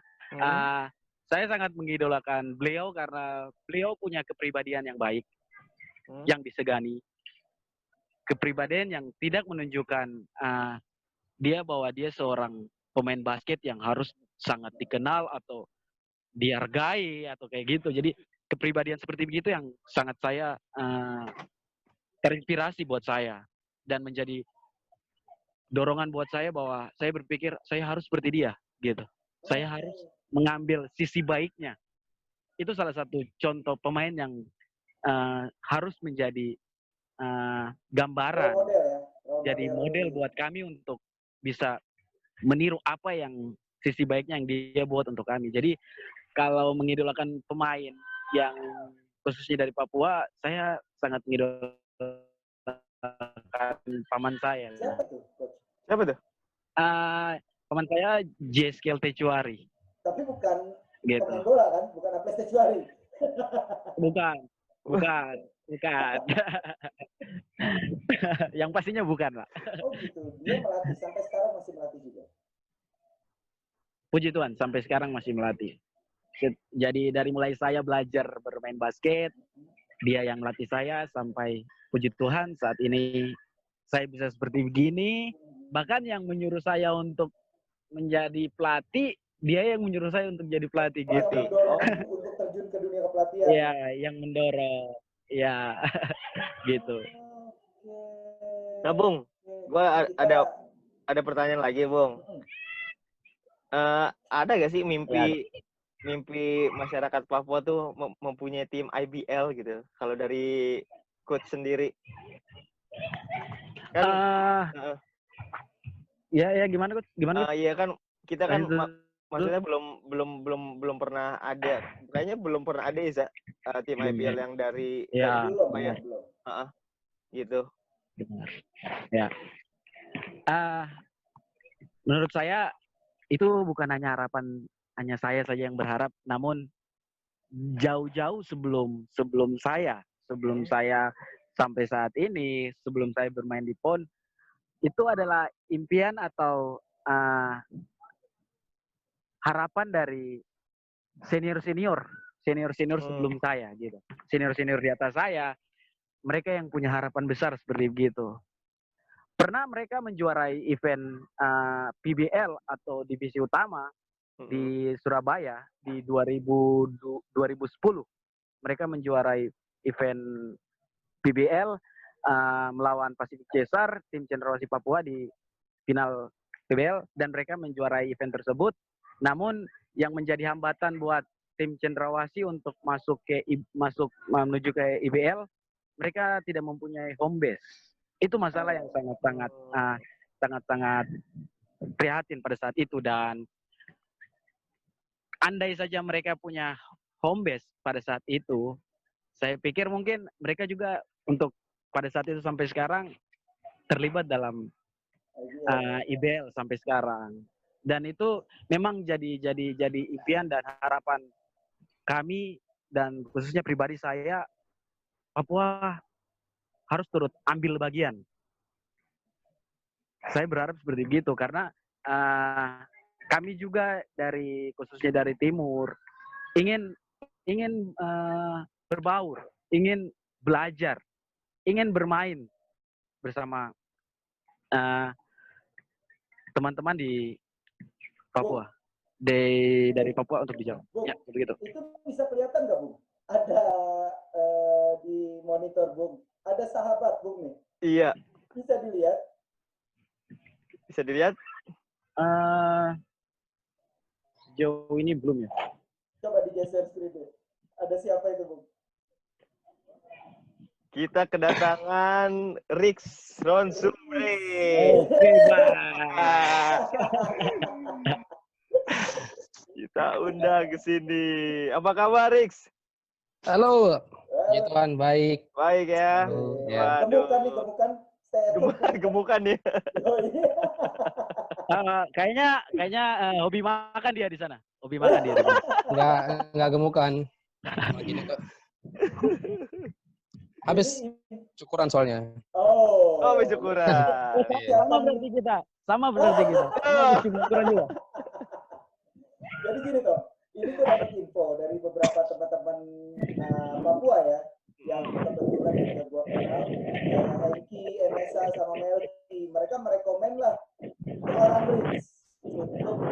Saya sangat mengidolakan beliau karena beliau punya kepribadian yang baik, yang disegani. Kepribadian yang tidak menunjukkan bahwa dia seorang pemain basket yang harus sangat dikenal atau dihargai atau kayak gitu. Jadi kepribadian seperti begitu yang sangat saya terinspirasi buat saya dan menjadi dorongan buat saya bahwa saya berpikir saya harus seperti dia gitu. Saya harus mengambil sisi baiknya. Itu salah satu contoh pemain yang harus menjadi gambaran, jadi model buat kami untuk bisa meniru apa yang sisi baiknya yang dia buat untuk kami. Jadi kalau mengidolakan pemain yang khususnya dari Papua, saya sangat mengidolakan paman saya. Siapa tuh? Paman saya Jeskel Tecuari. Tapi bukan gitu. Pemain bola kan? Bukan Aples Tecuari. Bukan. Yang pastinya bukan, Pak. Oh gitu. Dia melatih sampai sekarang masih melatih juga. Puji Tuhan, sampai sekarang masih melatih. Jadi dari mulai saya belajar bermain basket, dia yang melatih saya sampai puji Tuhan saat ini saya bisa seperti begini. Bahkan yang menyuruh saya untuk menjadi pelatih, dia yang menyuruh saya untuk jadi pelatih gitu. Untuk terjun ke dunia kepelatihan. Iya, yang mendorong. Ya, gitu. Nah, Bung, gua ada pertanyaan lagi, Bung. Ada gak sih mimpi masyarakat Papua tuh mempunyai tim IBL gitu? Kalau dari coach sendiri, kan? Ya gimana coach? Iya kan kita kan maksudnya belum pernah ada, kayaknya belum pernah ada ya tim IBL yang dari belum. gitu. Ya. Menurut saya itu bukan hanya harapan hanya saya saja yang berharap, namun jauh-jauh sebelum saya sampai saat ini, sebelum saya bermain di PON, itu adalah impian atau harapan dari senior sebelum saya gitu. Senior di atas saya, mereka yang punya harapan besar seperti begitu. Pernah mereka menjuarai event PBL atau divisi utama di Surabaya di 2010. Mereka menjuarai event PBL melawan Pasifik Cesar, tim Cendrawasih Papua di final PBL, dan mereka menjuarai event tersebut. Namun yang menjadi hambatan buat tim Cendrawasih untuk menuju ke IBL, mereka tidak mempunyai home base. Itu masalah yang sangat prihatin pada saat itu. Dan andai saja mereka punya home base pada saat itu, saya pikir mungkin mereka juga untuk pada saat itu sampai sekarang terlibat dalam IBL sampai sekarang. Dan itu memang jadi impian dan harapan kami, dan khususnya pribadi saya, Papua harus turut ambil bagian. Saya berharap seperti itu karena kami juga khususnya dari timur ingin berbaur, ingin belajar, ingin bermain bersama teman-teman di Papua, dari Papua untuk di Jawa. Ya, begitu. Itu bisa kelihatan nggak, Bung? Ada di monitor, Bung. Ada sahabat, Bung nih. Iya. Bisa dilihat? Bisa dilihat? Sejauh ini belum ya. Coba digeser screen. Ada siapa itu, Bung? Kita kedatangan Rix Ronsumbre. Oke, Bang. Kita undang ke sini. Apa kabar, Rix? Halo, ya Tuhan, baik. Baik ya. Ya. Gemukan. Gemukan nih. Oh, iya. Kayaknya hobi makan dia di sana. Hobi makan dia. Enggak gemukan. Gini kok. Habis syukuran soalnya. Oh, habis syukuran. Sama berarti kita. Habis syukuran juga. Jadi gini toh, ini tuh dapat info dari beberapa teman-teman Papua ya, yang kebetulan juga gua kenal, Hengki, Enesa, sama Melki. Mereka merekomen lah seorang Rix untuk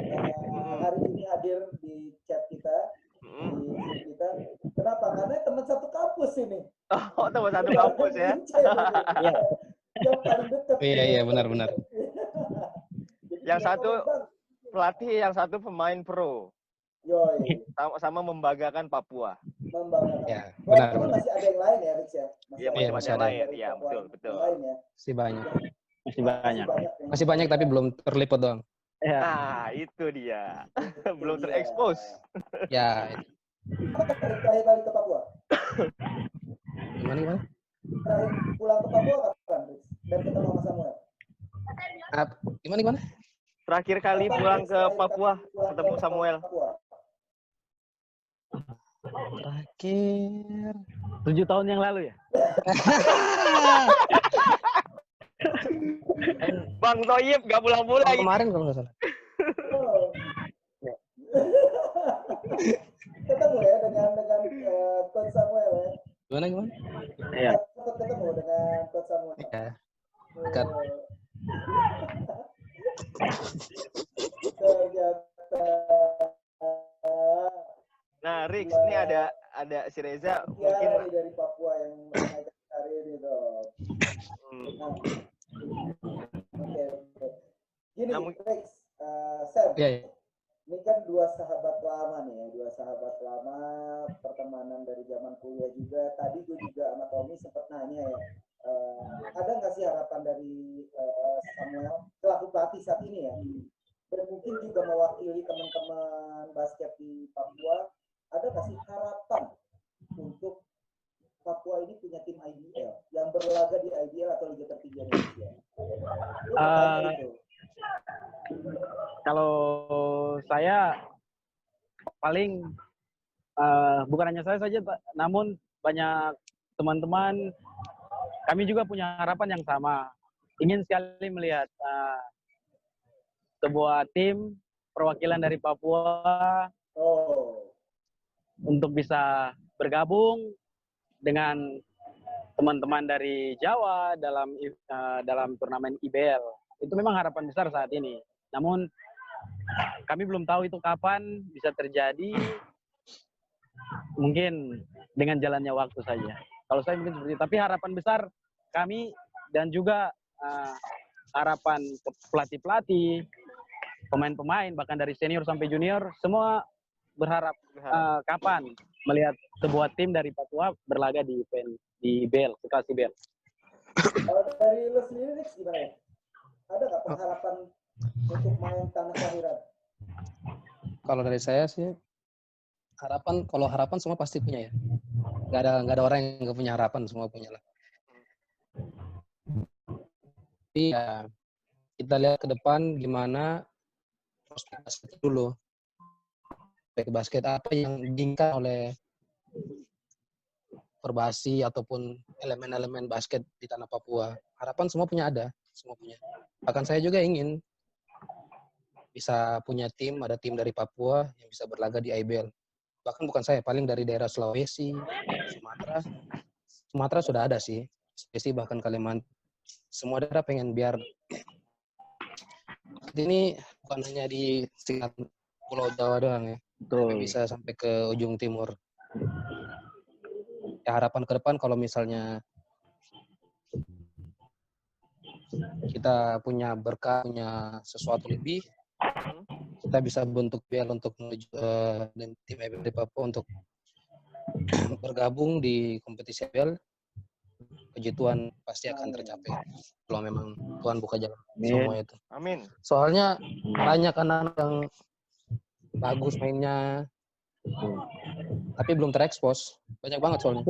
hari ini hadir di chat kita, di Zoom kita. Kenapa? Karena teman satu kampus ini. Oh, teman satu kampus ya? Iya. Yang paling dekat. Iya, benar. Yang satu pelatih, yang satu pemain pro. Yoi. Sama membanggakan Papua. Membanggakan. Ya, benar. Masih ada yang lain ya, Rix ya? Masih ada lain. Iya, betul. Lain, ya? Masih banyak tapi belum terliput doang. Ya. Nah, itu dia. Belum terekspos. Ya. Terakhir kali ke Papua? Gimana? Terakhir pulang ke Papua kapan, Rix? Dan ketemu sama Samuel? Gimana? Terakhir kali pulang ke Papua, ketemu Samuel. Terakhir 7 tahun yang lalu ya? Bang Toyib gak pulang-pulang. Kemarin kalau nggak salah. Ketemu ya dengan Coach Samuel ya? Gimana? Iya. Ketemu dengan Coach Samuel. Iya. Dekat. Ternyata. Nah, Rix, ini ada si Reza mungkin dari Papua yang menaikkan karir itu. Oke. Gini, Rix, Sam. Iya. Ini kan dua sahabat lama nih ya, pertemanan dari zaman kuliah juga. Tadi gue juga sama Tommy sempat nanya ya, ada nggak sih harapan dari Samuel selaku pelatih saat ini ya, dan mungkin juga mewakili teman-teman basket di Papua, ada nggak sih harapan untuk Papua ini punya tim IBL yang berlaga di IBL atau Liga Tertinggi Indonesia? Lu bertanya Eh, itu. Kalau saya paling bukan hanya saya saja, namun banyak teman-teman kami juga punya harapan yang sama. Ingin sekali melihat sebuah tim perwakilan dari Papua Oh, untuk bisa bergabung dengan teman-teman dari Jawa dalam turnamen IBL. Itu memang harapan besar saat ini. Namun kami belum tahu itu kapan bisa terjadi. Mungkin dengan jalannya waktu saja. Kalau saya mungkin seperti itu. Tapi harapan besar kami dan juga harapan pelatih-pelatih, pemain-pemain, bahkan dari senior sampai junior, semua berharap kapan melihat sebuah tim dari Papua berlaga di IBL, kelas IBL. kalau dari lo sendiri Nix, gimana ya? Ada nggak pengharapan untuk main tanah kelahiran? Kalau dari saya sih harapan, kalau harapan semua pasti punya ya. Nggak ada orang yang nggak punya harapan, semua punya lah. Tapi ya kita lihat ke depan gimana prospek basket dulu. Prospek basket apa yang diinginkan oleh Perbasi ataupun elemen-elemen basket di tanah Papua. Harapan semua punya, semua punya. Bahkan saya juga ingin bisa punya tim, ada tim dari Papua yang bisa berlaga di IBL. Bahkan bukan saya, paling dari daerah Sulawesi, Sumatera sudah ada sih. Sulawesi bahkan Kalimantan. Semua daerah pengen biar ini bukan hanya di sekitar Pulau Jawa doang ya. Tapi bisa sampai ke ujung timur. Ya, harapan ke depan kalau misalnya kita punya berkah, punya sesuatu lebih, kita bisa bentuk BL untuk menuju tim IBL di Papua untuk bergabung di kompetisi IBL. Puji Tuhan pasti akan tercapai kalau memang Tuhan buka jalan semua itu. Amin. Soalnya banyak anak-anak yang bagus mainnya, tapi belum terekspos. Banyak banget soalnya.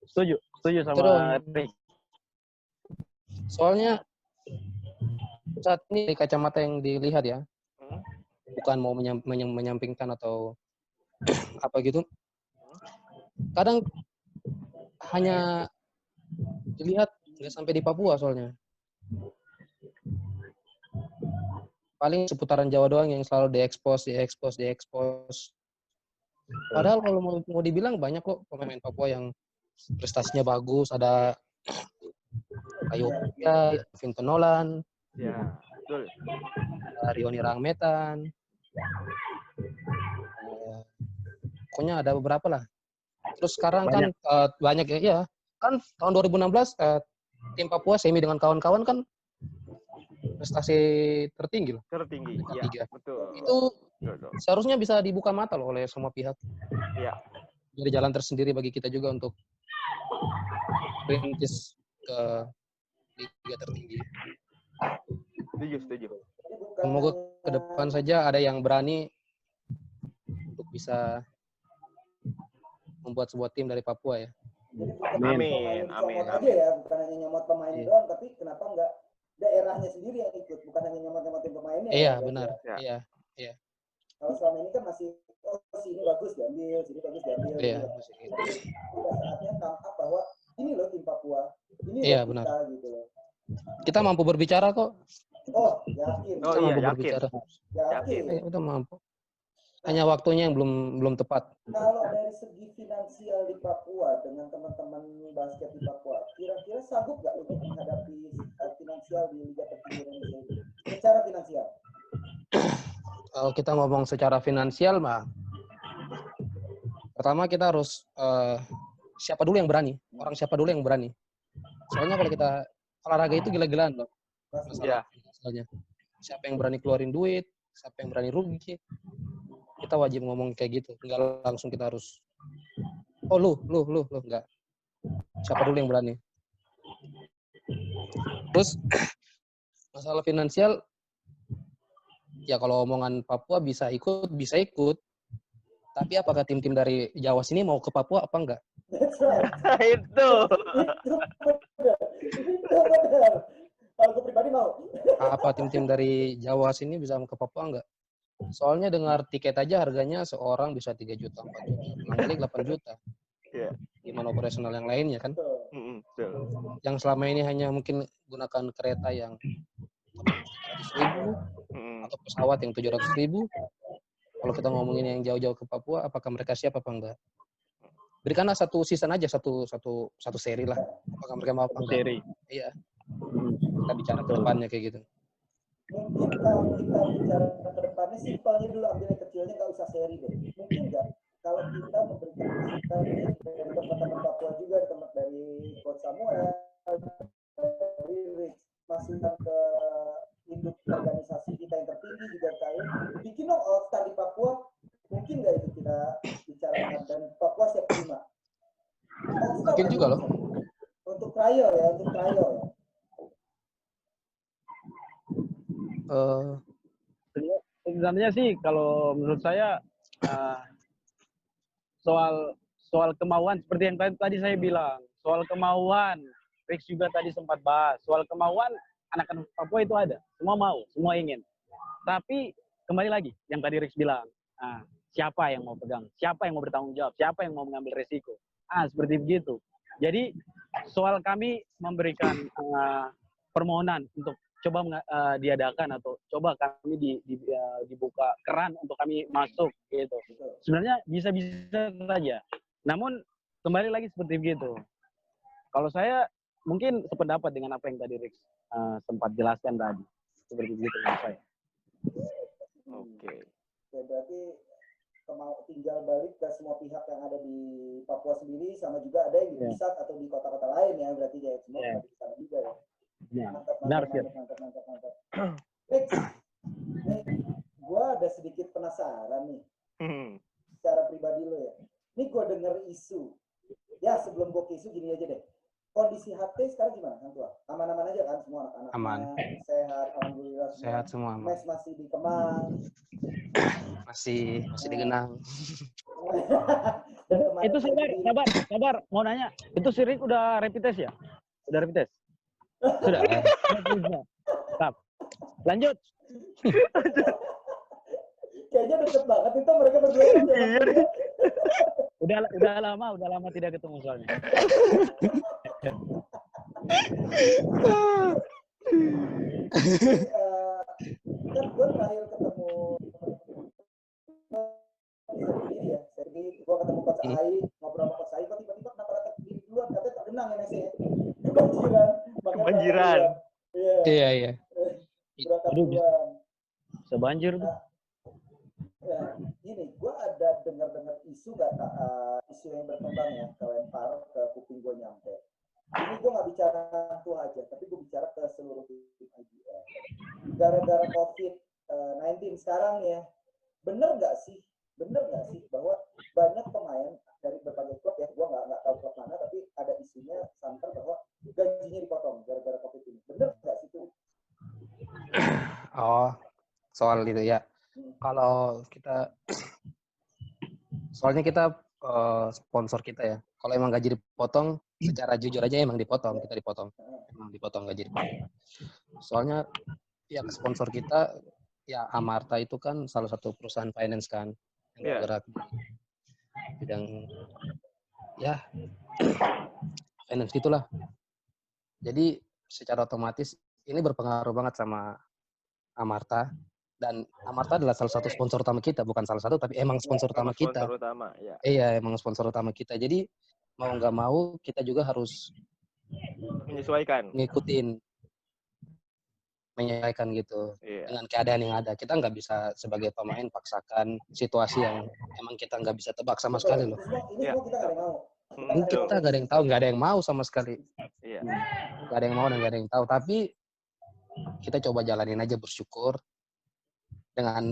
Setuju sama Rick. Soalnya saat ini dari kacamata yang dilihat ya, bukan mau menyampingkan atau apa gitu. Kadang hanya dilihat nggak sampai di Papua soalnya. Paling seputaran Jawa doang yang selalu diekspos. Padahal kalau mau dibilang banyak kok pemain Papua yang prestasinya bagus. Ada Ayo ya, Vinton Nolan, Ya, betul. Rioni Rangmetan. Pokoknya ada beberapa lah. Terus sekarang kan banyak ya. Kan tahun 2016 tim Papua semi dengan kawan-kawan kan prestasi tertinggi loh. Tertinggi. Iya, betul. Itu seharusnya bisa dibuka mata loh oleh semua pihak. Iya. Jadi jalan tersendiri bagi kita juga untuk merintis ke liga tertinggi. Setuju. Semoga ke depan saja ada yang berani untuk bisa membuat sebuah tim dari Papua ya. Jadi bukan Amin. aja ya, bukan hanya nyomot pemain doang, tapi kenapa enggak daerahnya sendiri yang ikut, bukan hanya nyomot-nyomotin pemainnya. Iya, ya, benar. Ya. Iya. Kalau selama ini kan masih sini bagus diambil, sini bagus diambil. Iya, gitu. Udah saatnya come up bahwa ini loh tim Papua, ini iya, loh benar. kita gitu loh. Kita mampu berbicara kok. Oh, yakin. Oh, Kita mampu yakin. berbicara. Yakin. Kita mampu. Hanya waktunya yang belum tepat. Kalau dari segi finansial di Papua dengan teman-teman basket di Papua, kira-kira sanggup nggak untuk menghadapi finansial di Liga Tertinggi Indonesia ini? Secara finansial. Kalau kita ngomong secara finansial mah, pertama kita harus siapa dulu yang berani. Orang siapa dulu yang berani. Soalnya kalau kita olahraga itu gila-gilaan loh. Iya. Soalnya siapa yang berani keluarin duit, siapa yang berani rugi. Kita wajib ngomong kayak gitu. Enggak langsung kita harus lu enggak. Siapa dulu yang berani. Terus masalah finansial ya kalau omongan Papua bisa ikut. Tapi apakah tim-tim dari Jawa sini mau ke Papua apa enggak? That's right. Itu. Itu benar. Kalau gue pribadi mau. Apa tim-tim dari Jawa sini bisa ke Papua nggak? Soalnya dengar tiket aja harganya seorang bisa 3 juta, 4 juta, pulang balik 8 juta. Iya. Gimana operasional yang lainnya kan? Betul. Betul. Yang selama ini hanya mungkin gunakan kereta yang 300.000 atau pesawat yang 700.000. Kalau kita ngomongin yang jauh-jauh ke Papua, apakah mereka siap apa enggak? Berikanlah satu season aja, satu seri lah. Apakah mereka mau apa enggak? Seri. Iya. Kita bicara ke depannya kayak gitu. Mungkin kalau kita bicara ke depannya simpelnya dulu, ambilnya kecilnya, nggak usah seri deh. Mungkin nggak kalau kita memberikan masukan dari teman-teman Papua juga, teman dari Coach Samuel, dari Rich, masukan ke induk organisasi kita yang tertinggi juga kayak bikin dong All Star di Papua, mungkin nggak itu kita bicarakan dan Papua siap terima. All Star Mungkin juga loh. untuk trial ya. Sebenarnya sih kalau menurut saya soal kemauan seperti yang tadi saya bilang, soal kemauan, Rix juga tadi sempat bahas, soal kemauan anak-anak Papua itu ada, semua mau, semua ingin. Tapi kembali lagi yang tadi Rix bilang, siapa yang mau pegang, siapa yang mau bertanggung jawab, siapa yang mau mengambil resiko. Seperti begitu. Jadi soal kami memberikan permohonan untuk coba diadakan atau coba kami dibuka keran untuk kami masuk gitu. Sebenarnya bisa-bisa saja. Namun kembali lagi seperti begitu. Kalau saya mungkin sependapat dengan apa yang tadi Rix sempat jelaskan tadi. Seperti begitu menurut saya. Oke. Berarti tinggal balik ke semua pihak yang ada di Papua sendiri, sama juga ada yang di pusat atau di kota-kota lain ya, berarti ya semua di sana juga ya. Mantap. Nih, gue ada sedikit penasaran nih, secara pribadi lo ya. Ini gue denger isu, ya sebelum gue ke isu gini aja deh. Kondisi HT sekarang gimana, Kang Tua? Aman-aman aja kan semua anak-anak? Aman. Sehat, alhamdulillah semua. Sehat semua. Mes masih di Kemang. Masih di Genang. Itu sabar. Mau nanya, itu si Rick udah rapid test ya? Udah rapid test? Sudah. Stop. Lanjut. Kayaknya deket banget itu mereka berdua. Iya nih. Udah lama tidak ketemu soalnya. Kan gue terakhir ketemu ya, Sergi, gue ketemu Coach Ai, ngobrol sama Coach Ai, kok tiba-tiba kenapa datang di duluan, katanya tergenang ya Nasi ya. Kebanjiran. Iya. Berangkat duluan. Sebanjir tuh. Ya, gini, gue ada dengar isu isu yang berkembang ya, kelempar ke kuping gue nyampe. Ini gue nggak bicara tuh aja, tapi gue bicara ke seluruh tim IBL. Gara-gara COVID-19 sekarang ya, bener nggak sih bahwa banyak pemain dari berbagai klub ya, gue nggak tahu klub mana, tapi ada isunya santer bahwa gajinya dipotong gara-gara COVID ini. Bener nggak sih itu? Oh, soal itu ya. Kalau soalnya kita sponsor kita ya. Kalau emang gaji dipotong, secara jujur aja emang dipotong, kita dipotong. Emang dipotong gaji dipotong. Soalnya pihak sponsor kita ya Amarta itu kan salah satu perusahaan finance kan yang bergerak bidang ya finance gitulah. Jadi secara otomatis ini berpengaruh banget sama Amarta, dan Amarta adalah salah satu sponsor utama kita, bukan salah satu tapi emang sponsor utama kita. Sponsor utama, ya. Iya, emang sponsor utama kita. Jadi mau nggak mau kita juga harus menyesuaikan gitu dengan keadaan yang ada. Kita nggak bisa sebagai pemain paksakan situasi yang emang kita nggak bisa tebak sama sekali loh. Ini kita nggak ada yang mau. Kita nggak ada yang tahu, nggak ada yang mau sama sekali. Nggak ada yang mau dan nggak ada yang tahu. Tapi kita coba jalanin aja, bersyukur. Dengan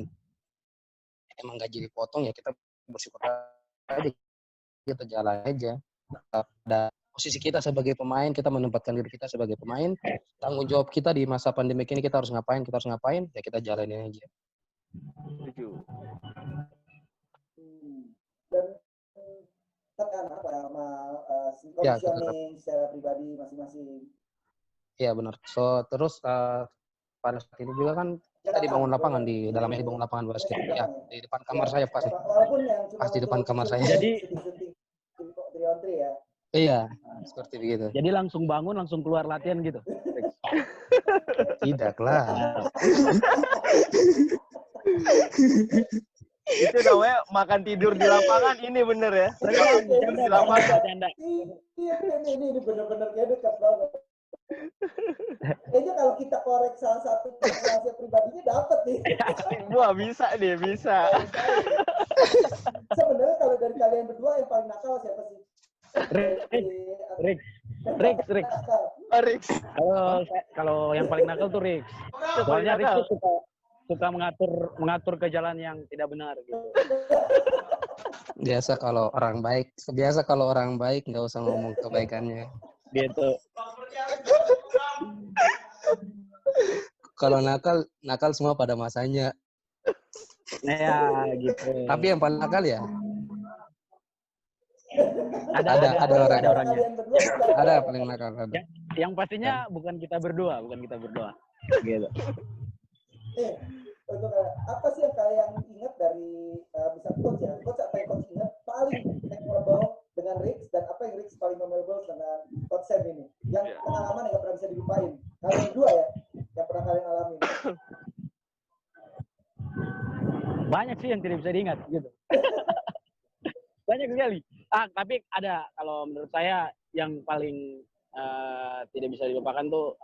emang gaji dipotong ya kita bersyukur aja, kita jalan aja. Ada posisi kita sebagai pemain, kita menempatkan diri kita sebagai pemain, tanggung jawab kita di masa pandemi ini kita harus ngapain, ya kita jalanin aja. Setuju. Dan tekan apa sama conditioning secara pribadi masing-masing. Iya benar. So terus pada saat itu juga kan kita dibangun lapangan di dalamnya dibangun lapangan basket. Ya di depan kamar saya pas. Walaupun yang cuma Pas di depan kamar saya. Jadi- sunting-sunting 3-on-3 ya. Iya seperti begitu. Jadi langsung bangun, langsung keluar latihan gitu. Tidak lah. Itu namanya makan tidur di lapangan, ini bener ya. Bercanda, Di lapangan. bercanda. Iya, ini benar-benar kayak dekat banget. Kayaknya kalau kita korek salah satu rahasia pribadinya dapat nih. Wah, bisa nih, bisa. Sebenarnya kalau dari kalian berdua yang paling nakal siapa sih? Rick. Nakal. Rix. Kalau yang paling nakal tuh Rick. Soalnya Rick nakal. tuh suka mengatur ke jalan yang tidak benar gitu. Biasa kalau orang baik nggak usah ngomong kebaikannya. Gitu. Kalau nakal semua pada masanya. Nah, ya gitu. Tapi yang paling nakal ya Ada orangnya. orangnya. Kalian berdua bukan- Ada paling nakal ada. Yang pastinya bukan kita berdua. Gitu. Untuk apa sih yang kalian ingat dari bisa coach ya? Coach apa yang coach ingat paling memorable dengan Rix dan apa yang Rix paling memorable dengan coach Sam ini? Yang pengalaman yang nggak pernah bisa dilupain. Kalian berdua ya, yang pernah kalian alami. Banyak sih yang tidak bisa diingat gitu. Banyak sekali. Tapi ada kalau menurut saya yang paling tidak bisa dilupakan tuh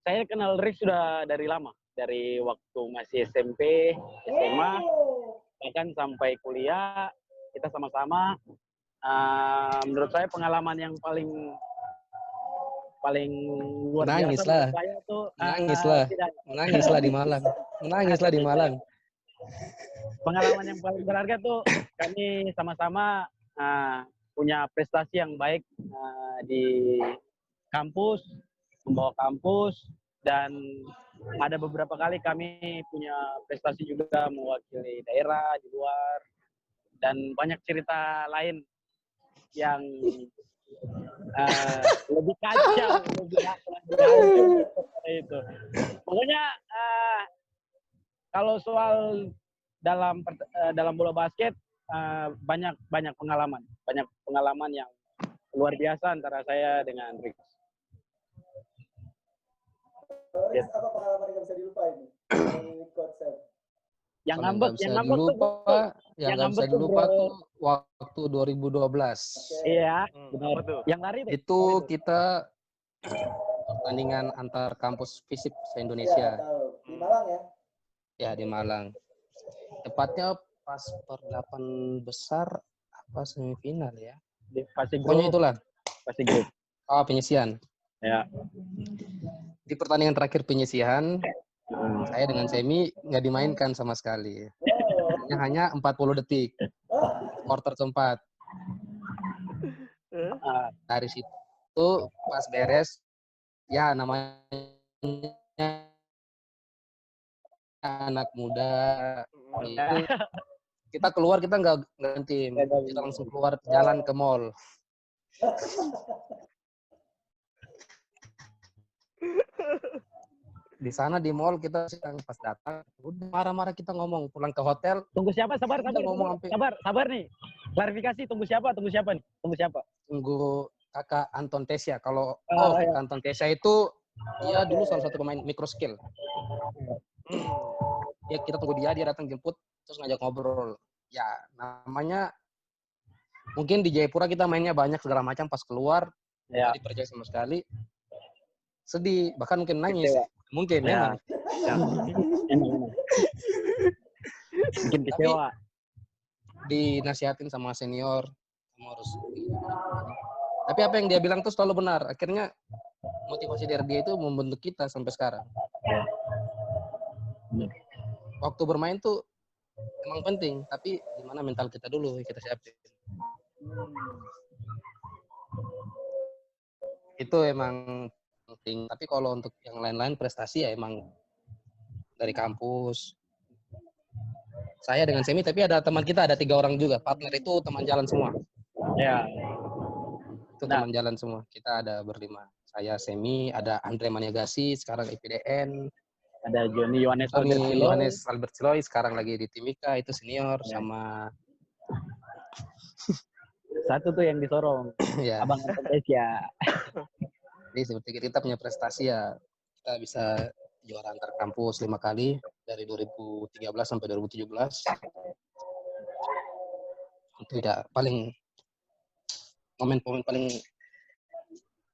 saya kenal Rick sudah dari lama, dari waktu masih SMP, SMA, bahkan sampai kuliah kita sama-sama. Menurut saya pengalaman yang paling luar Nangis biasa lah. menurut saya tuh Menangislah di Malang. Pengalaman yang paling berharga tuh kami sama-sama punya prestasi yang baik di kampus, membawa kampus, dan ada beberapa kali kami punya prestasi juga mewakili daerah di luar, dan banyak cerita lain yang lebih kacau, lebih itu. Pokoknya kalau soal dalam bola basket banyak pengalaman yang luar biasa antara saya dengan Rick. Rix, apa pengalaman yang nggak bisa dilupain nih? Dari coach Sam. Yang Kalau ngambek, nggak yang bisa ngambek tuh. dilupa, yang nggak ngambek bisa tuh, dilupa bro. tuh waktu 2012. Iya, benar. Apa tuh? Yang lari tuh. Itu kita pertandingan antar kampus fisip Iya, se-Indonesia. tahu. Di Malang ya? Ya di Malang. Tepatnya pas per-8 besar apa semifinal ya. Di fase Pokoknya grup. itulah. Fase grup. Oh, penyisihan. Ya. Di pertandingan terakhir penyisihan, saya dengan Semi nggak dimainkan sama sekali. Hanya 40 detik. Quarter keempat. Dari situ pas beres, ya namanya anak muda. Itu kita keluar, kita nggak tim. Kita langsung keluar jalan ke mall. Di sana di mall kita sedang pas datang, udah marah-marah kita ngomong pulang ke hotel. Tunggu siapa? Sabar. ngomong sampai- Sabar nih. Klarifikasi, tunggu siapa nih? Tunggu siapa? Tunggu kakak Anton Tesya. Kalau iya. kakak Anton Tesya itu dia dulu salah satu pemain micro skill. Ya kita tunggu dia datang jemput terus ngajak ngobrol. Ya namanya mungkin di Jayapura kita mainnya banyak segala macam, pas keluar Ya. nggak dipercaya sama sekali. Sedih, bahkan mungkin nangis. Kecewa. Mungkin Ya. memang. Ya. Emang. Bikin kecewa. Dinasihatin sama senior, kamu harus. Tapi apa yang dia bilang tuh selalu benar. Akhirnya motivasi dari dia itu membentuk kita sampai sekarang. Benar. Waktu bermain tuh emang penting, tapi gimana mental kita dulu kita siapin. Itu emang penting. Tapi kalau untuk yang lain-lain prestasi ya emang dari kampus. Saya dengan Semi, tapi ada teman kita, ada 3 orang juga. Partner itu teman jalan semua. Ya. Itu teman jalan semua. Kita ada berlima. saya Semi, ada Andre Maniagasi sekarang IPDN, Ada Johnny Yohanes Tony Albert Siloy. Yohanes Albert Siloy sekarang lagi di Timika itu senior, Ya. sama Satu tuh yang disorong. ya. Abang Indonesia. Jadi seperti kita punya prestasi ya, kita bisa juara antar kampus 5 kali dari 2013 sampai 2017. Itu ya paling momen-momen paling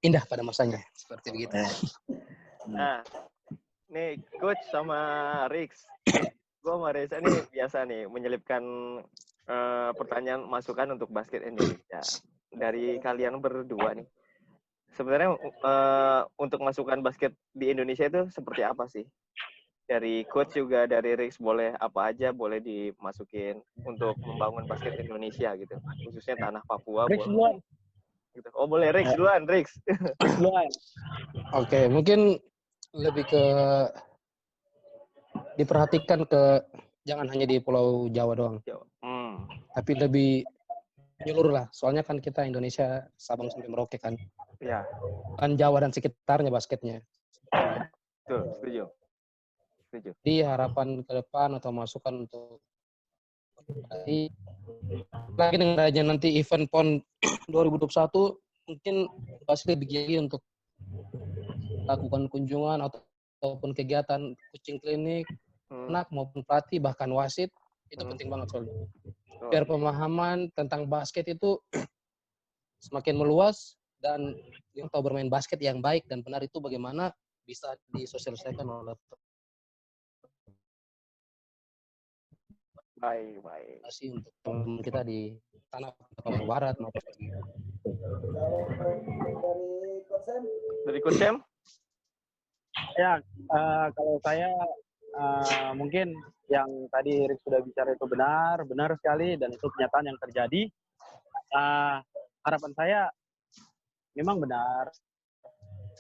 indah pada masanya seperti begitu. Nah, nih coach sama Rix, gue sama Reza nih biasa nih menyelipkan pertanyaan masukan untuk basket Indonesia dari kalian berdua nih. Sebenarnya untuk masukan basket di Indonesia itu seperti apa sih? Dari coach juga, dari Rix, boleh apa aja boleh dimasukin untuk membangun basket Indonesia gitu, khususnya tanah Papua. Rix duluan. Gitu. Oh boleh Rix duluan, Rix. Rix duluan. Oke, mungkin lebih ke diperhatikan ke jangan hanya di Pulau Jawa doang, tapi lebih menyeluruh lah. Soalnya kan kita Indonesia Sabang sampai Merauke kan. Ya. Kan Jawa dan sekitarnya basketnya. Betul, setuju. Jadi harapan ke depan atau masukan untuk lagi dengan adanya nanti event PON 2021 mungkin pasti lebih giat untuk lakukan kunjungan ataupun kegiatan coaching klinik anak maupun pelatih bahkan wasit itu penting banget soalnya. Biar pemahaman tentang basket itu semakin meluas dan yang tahu bermain basket yang baik dan benar itu bagaimana bisa disosialisasikan oleh baik untuk teman kita di tanah Papua Barat maupun dari Coach Sam? Ya, kalau saya mungkin yang tadi Rick sudah bicara itu benar sekali dan itu kenyataan yang terjadi. Harapan saya memang benar.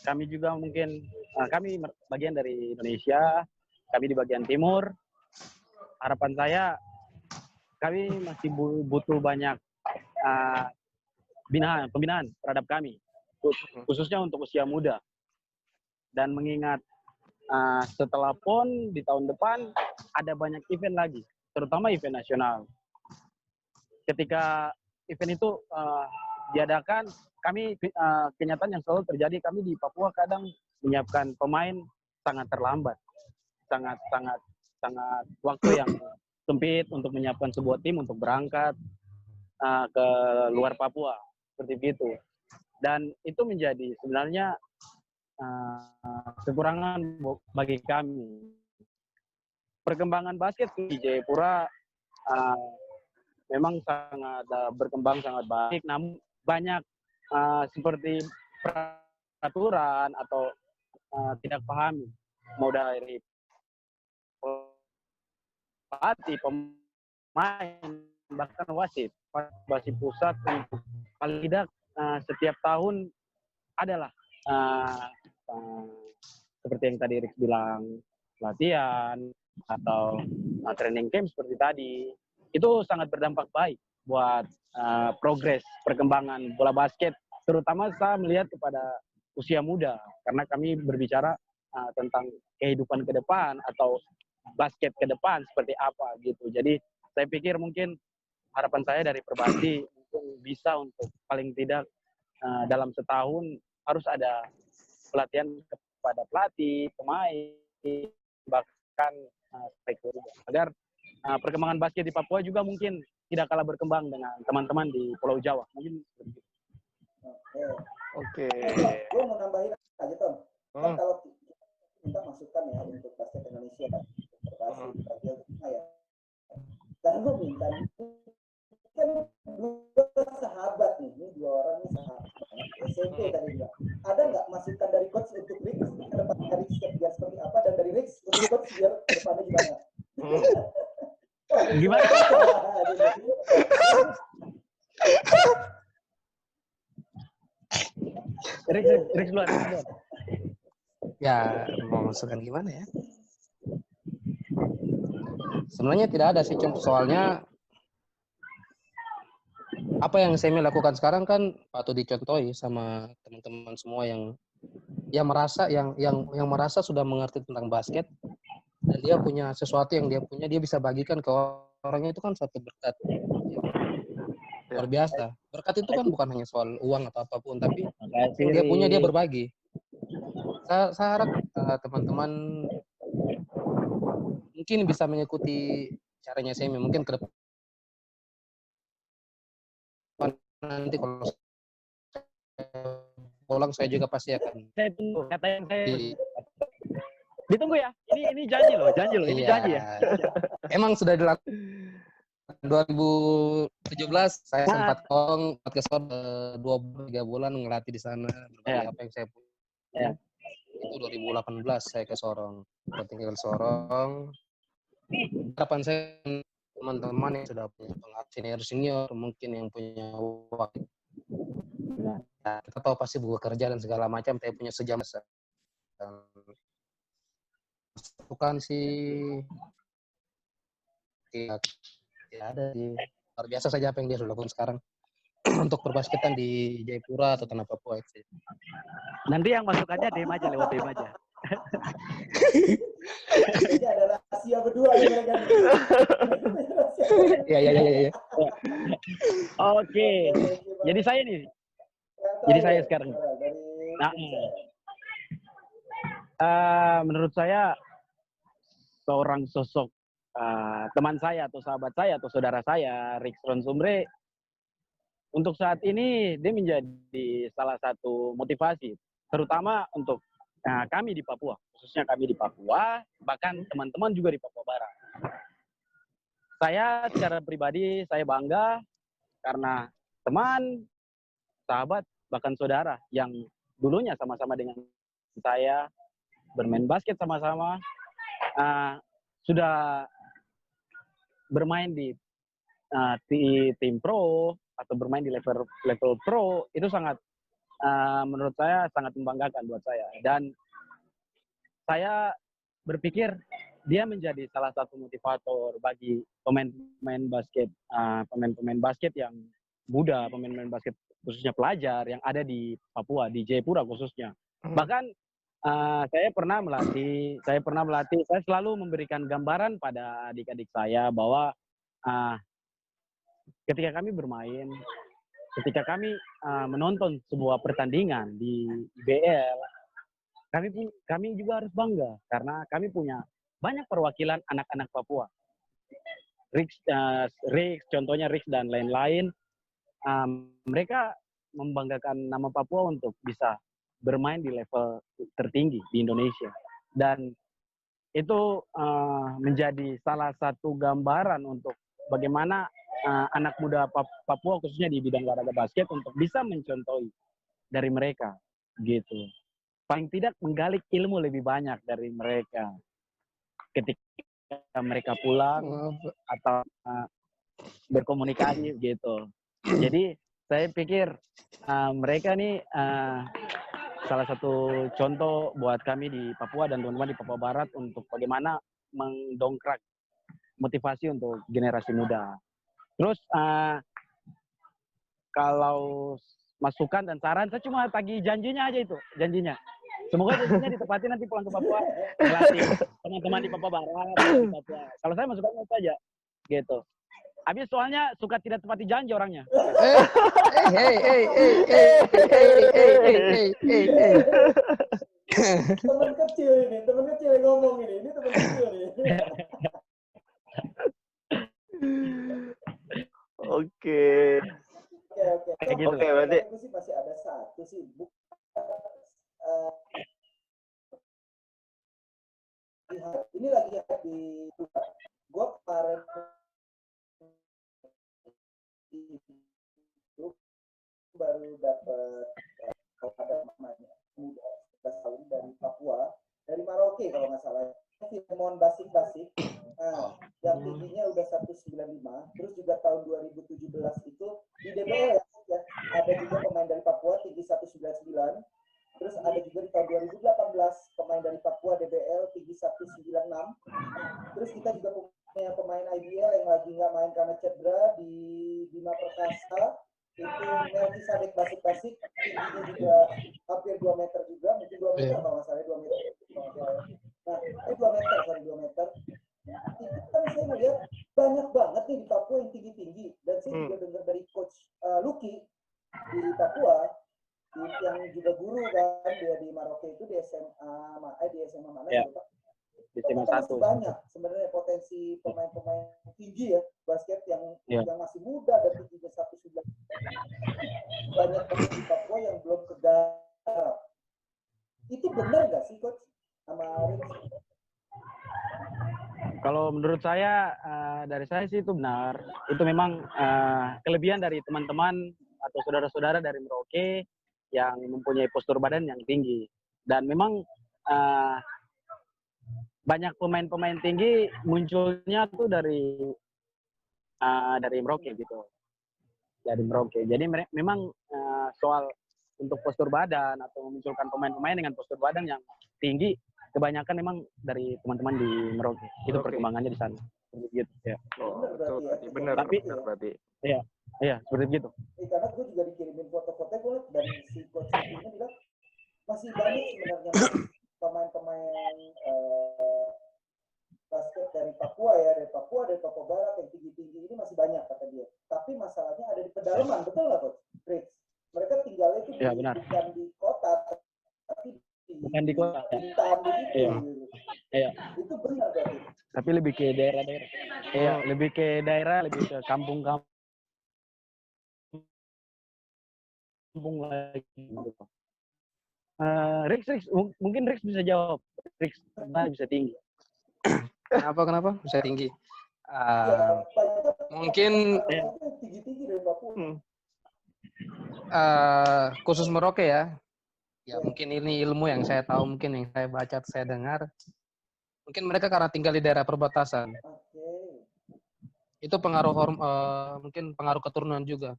Kami juga mungkin kami bagian dari Indonesia, kami di bagian timur. Harapan saya kami masih butuh banyak pembinaan terhadap kami, khususnya untuk usia muda. Dan mengingat setelah PON di tahun depan ada banyak event lagi, terutama event nasional. Ketika event itu diadakan, kami kenyataan yang selalu terjadi, kami di Papua kadang menyiapkan pemain sangat terlambat, sangat waktu yang sempit untuk menyiapkan sebuah tim untuk berangkat ke luar Papua seperti itu. Dan itu menjadi sebenarnya kekurangan bagi kami. Perkembangan basket di Jayapura memang sangat berkembang sangat baik, namun banyak seperti peraturan atau tidak pahami, mau dari pelatih, pemain, bahkan wasit pusat untuk paling tidak setiap tahun adalah seperti yang tadi Rick bilang, latihan atau training camp seperti tadi, itu sangat berdampak baik buat progres perkembangan bola basket, terutama saya melihat kepada usia muda, karena kami berbicara tentang kehidupan ke depan atau basket ke depan seperti apa gitu. Jadi saya pikir mungkin harapan saya dari Perbasi mungkin bisa untuk paling tidak dalam setahun harus ada pelatihan kepada pelatih, pemain, bahkan agar perkembangan basket di Papua juga mungkin tidak kalah berkembang dengan teman-teman di Pulau Jawa. Mungkin begitu. Oke. Gue mau nambahin aja, Tom. Kan kalau kita masukkan ya untuk basket Indonesia, ya. Dan gue minta kan dua sahabat nih, ini dua orang nih sahabat SMP tadi bilang. Ada nggak masukan dari coach untuk Rick ke depan dari biar seperti apa, dan dari Rick untuk coach biar ke depannya gimana? Gimana? Rick duluan. Ya, mau masukan gimana ya? Sebenarnya tidak ada sih, soalnya apa yang saya lakukan sekarang kan patut dicontohi sama teman-teman semua yang yang merasa sudah mengerti tentang basket dan dia punya sesuatu yang dia punya, dia bisa bagikan ke orangnya, itu kan suatu berkat yang luar biasa. Berkat itu kan bukan hanya soal uang atau apapun, tapi yang dia punya dia berbagi. Saya harap teman-teman mungkin bisa mengikuti caranya Semi. Mungkin ke depan nanti kalau pulang saya juga pasti akan Saya tunggu, katanya saya ditunggu ya. Ini janji loh, ini iya. janji ya. Emang sudah dilakukan 2017 saya sempat ke sana 2-3 bulan ngelatih di sana, berbagi apa yang saya punya. Ya. Itu 2018 saya ke Sorong, tinggal di Sorong. Harapan saya teman-teman yang sudah punya senior mungkin yang punya waktu, ya, kita tahu pasti buku kerja dan segala macam, tapi punya sejam bukan sih tidak ada sih. Luar biasa saja apa yang dia sudah lakukan sekarang untuk perbasketan di Jayapura atau Tanah Papua FC. Nanti yang masukannya DM aja, lewat DM aja. Ini ada rahasia berdua nih mereka nih. Iya. Oke. Jadi saya nih. Jadi saya sekarang. Nah, menurut saya seorang sosok teman saya atau sahabat saya atau saudara saya, Rickson Sumre, untuk saat ini dia menjadi salah satu motivasi, terutama untuk kami di Papua, khususnya kami di Papua, bahkan teman-teman juga di Papua Barat. Saya secara pribadi, saya bangga karena teman, sahabat, bahkan saudara yang dulunya sama-sama dengan saya, bermain basket sama-sama, sudah bermain di tim pro atau bermain di level pro, itu sangat menurut saya sangat membanggakan buat saya. Dan saya berpikir dia menjadi salah satu motivator bagi pemain-pemain basket yang muda, pemain-pemain basket khususnya pelajar yang ada di Papua, di Jayapura khususnya. Bahkan saya pernah melatih, saya selalu memberikan gambaran pada adik-adik saya bahwa ketika kami bermain, ketika kami menonton sebuah pertandingan di IBL, kami juga harus bangga karena kami punya banyak perwakilan anak-anak Papua. Rix, contohnya Rix dan lain-lain, mereka membanggakan nama Papua untuk bisa bermain di level tertinggi di Indonesia. Dan itu menjadi salah satu gambaran untuk bagaimana anak muda Papua khususnya di bidang olahraga basket untuk bisa mencontohi dari mereka gitu. Paling tidak menggali ilmu lebih banyak dari mereka ketika mereka pulang atau berkomunikasi gitu. Jadi saya pikir mereka nih salah satu contoh buat kami di Papua dan teman-teman di Papua Barat untuk bagaimana mendongkrak motivasi untuk generasi muda. Terus kalau masukan dan saran, saya cuma tagih janjinya aja itu, janjinya. Semoga janjinya ditepati nanti pulang ke Papua, melatih teman-teman di Papua Barat, di Papua. Kalau saya masukannya itu aja, gitu. Habis soalnya suka tidak tepati janji orangnya. Teman kecil yang ngomong ini teman kecil nih. Oke. Oke, berarti sih masih ada satu sih. Ini lagi di gue kemarin itu baru dapat ada namanya muda 11 tahun dari Papua, dari Merauke kalau nggak salah. Filemon Basik, yang tingginya udah 195, terus juga tahun 2017 itu di DBL ya, ada juga pemain dari Papua tinggi 199, terus ada juga di tahun 2018 pemain dari Papua DBL tinggi 196, terus kita juga punya pemain IBL yang lagi nggak main karena cedera di Bima Perkasa, itu Melkisadek Basik, tingginya juga hampir 2 meter juga, mungkin 2 meter Iya. kalau nggak salah 2 meter. Kalau nggak salah. Nah, 2 meter, sorry 2 meter. Itu kan saya melihat banyak banget nih di Papua yang tinggi-tinggi. Dan saya juga dengar dari coach Lucky di Papua, yang juga guru kan, dia di Maroke itu di SMA mana Ya. gitu Pak. Di SMA Ternyata masih 1. banyak sebenarnya potensi pemain-pemain tinggi ya basket yang masih muda dan tingginya 1,9. Banyak banget di Papua yang belum kegarap. Itu benar nggak sih coach sama Rick? Kalau menurut saya, dari saya sih itu benar. Itu memang kelebihan dari teman-teman atau saudara-saudara dari Merauke yang mempunyai postur badan yang tinggi. Dan memang banyak pemain-pemain tinggi munculnya tuh dari Merauke gitu. Dari Merauke. Jadi memang soal untuk postur badan atau memunculkan pemain-pemain dengan postur badan yang tinggi, kebanyakan memang dari teman-teman di Merauke. Itu perkembangannya di sana. Gitu, ya. Oh, betul berarti. Benar, Tapi, benar berarti. Iya, seperti itu. Karena gue juga dikirimin foto-foto gue dan si coach ini bilang masih banyak sebenarnya pemain-pemain basket dari Papua ya, dari Papua Barat yang tinggi-tinggi ini masih banyak kata dia. Tapi masalahnya ada di pedalaman, betul nggak coach? Rick? Mereka tinggalnya itu bukan di kota, tapi bukan di kota. Di hutan begitu. Iya. Itu benar berarti. Tapi lebih ke daerah-daerah. Iya, lebih ke daerah, lebih ke kampung-kampung lagi gitu. Rix, mungkin Rix bisa jawab. Rix bisa tinggi. Kenapa bisa tinggi? Mungkin tinggi-tinggi dari Papua. Khusus Merauke ya. Ya mungkin ini ilmu yang saya tahu, mungkin yang saya baca, saya dengar. Mungkin mereka karena tinggal di daerah perbatasan. Itu pengaruh mungkin pengaruh keturunan juga.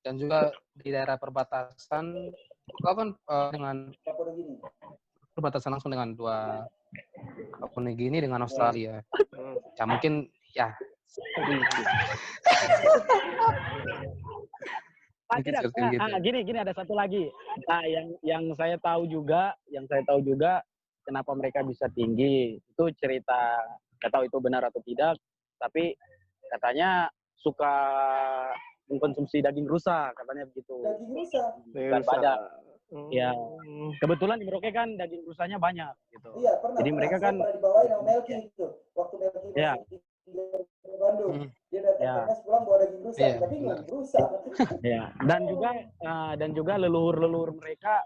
Dan juga di daerah perbatasan, kan dengan perbatasan langsung dengan Papua Nugini dengan Australia. Ya mungkin ya. Tidak. Gini ada satu lagi. Nah, yang saya tahu juga kenapa mereka bisa tinggi. Itu cerita, nggak tahu itu benar atau tidak, tapi katanya suka mengkonsumsi daging rusa, katanya begitu. Daging rusa. Bukan badak. Ya, kebetulan di Merauke kan daging rusanya banyak gitu. Iya, pernah. Jadi mereka kan dibawain sama Melki itu. Waktu Melki masih di Bandung. Dia datang pulang bawa daging rusa, tapi daging rusa. Ya, dan juga leluhur mereka,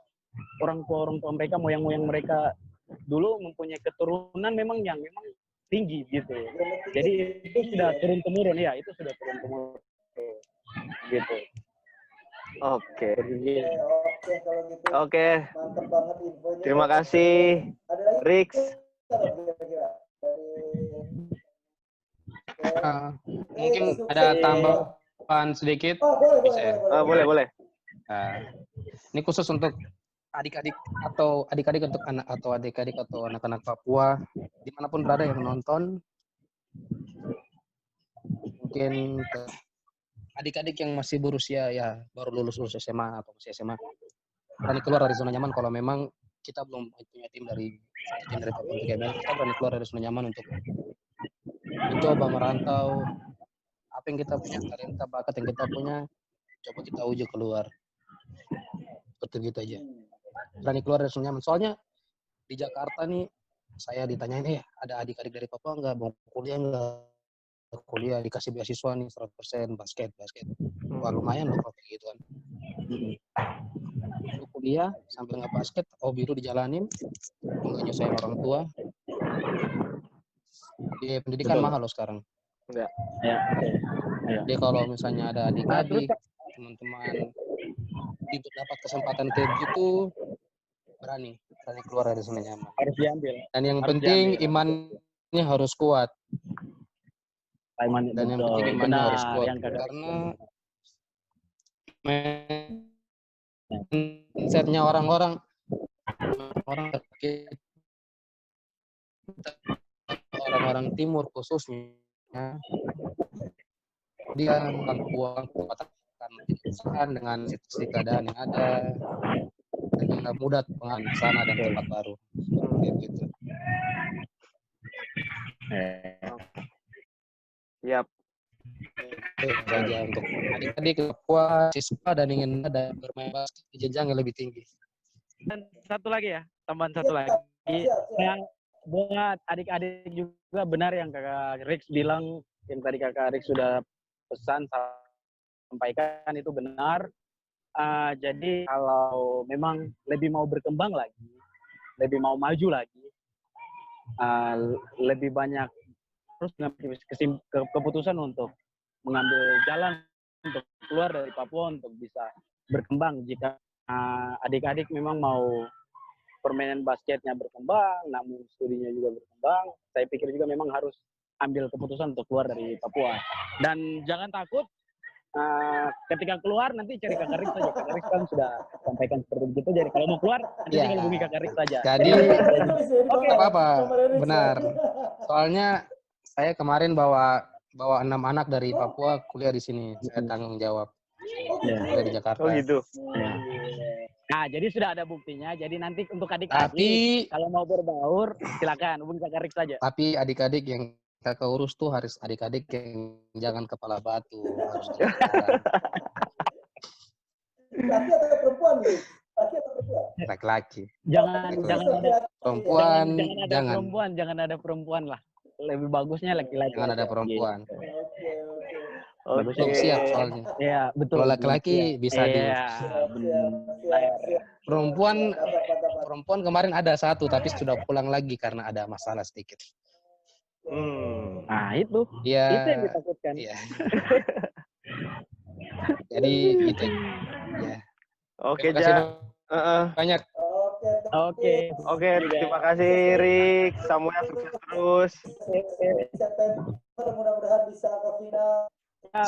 orang tua mereka, moyang mereka dulu mempunyai keturunan memang tinggi gitu. Jadi itu sudah turun temurun ya, gitu. Oke. Kalau gitu. Oke. Mantap banget infonya. Terima kasih, Rix. Mungkin ada tambahan sedikit. Boleh. Ini khusus untuk adik-adik atau adik-adik atau anak-anak Papua dimanapun berada yang menonton. Mungkin adik-adik yang masih berusia ya baru lulus SMA atau masih SMA, berani keluar dari zona nyaman. Kalau memang kita belum punya tim dari Papua untuk GBL, kita berani keluar dari zona nyaman untuk mencoba merantau. Apa yang kita punya, talenta, bakat yang kita punya, coba kita uji keluar. Seperti gitu aja. Berani keluar dari zona nyaman. Soalnya di Jakarta nih, saya ditanyain, ada adik-adik dari Papua nggak mau kuliah nggak? Kuliah dikasih beasiswa nih 100% basket. Wah lumayan loh kalau kayak gitu kan. Lu kuliah sambil nggak basket, hobi lu dijalanin, nggak nyusahin orang tua. Dia pendidikan mahal loh sekarang. Enggak. Ya. Jadi kalau misalnya ada adik-adik, teman-teman dapat kesempatan kayak gitu, berani keluar dari zona nyaman. Harus diambil. Dan yang penting imannya harus kuat. Dan yang penting imannya harus kuat. Karena mindsetnya orang-orang timur khususnya, dia akan uang dengan situasi keadaan yang ada. Agak mudah pengambilan sana dan tempat baru. Gitu. Yap. Itu saja untuk adik-adik Papua, siswa dan ingin ada bermain basket di jenjang yang lebih tinggi. Dan satu lagi ya, tambahan satu lagi. Yang buat adik-adik juga benar yang Kakak Rix bilang, yang tadi Kakak Rix sudah pesan sampaikan itu benar. Jadi kalau memang lebih mau berkembang lagi, lebih mau maju lagi, lebih banyak terus mengambil keputusan untuk mengambil jalan untuk keluar dari Papua untuk bisa berkembang. Jika adik-adik memang mau permainan basketnya berkembang, namun studinya juga berkembang, saya pikir juga memang harus ambil keputusan untuk keluar dari Papua. Dan jangan takut, ketika keluar nanti cari Kakak Rix saja. Kakak Rix kan sudah sampaikan seperti itu. Jadi kalau mau keluar nanti tinggal hubungi Kakak Rix saja. Jadi Oke. apa-apa, benar. Soalnya saya kemarin bawa 6 anak dari Papua kuliah di sini. Saya tanggung jawab. Kuliah di Jakarta. Oh gitu. Nah, jadi sudah ada buktinya. Jadi nanti untuk adik-adik Tapi kalau mau berbaur silakan hubungi Kakak Rix saja. Tapi adik-adik yang kakak urus tuh harus adik-adik yang jangan kepala batu, harus Laki atau perempuan nih? Laki atau perempuan? laki-laki. Jangan ada Perempuan jangan ada perempuan lah. Lebih bagusnya laki-laki. Jangan ada perempuan. Oke. Belum siap soalnya. Iya, betul. Kalau laki-laki bisa di perempuan kemarin ada satu tapi sudah pulang lagi karena ada masalah sedikit. Nah, itu. Iya. Itu yang ditakutkan. Iya. Jadi gitu. Ya. Oke, Terima kasih banyak. Oke. Terima kasih Rick. Samuel sukses terus. September mudah-mudahan bisa ke final.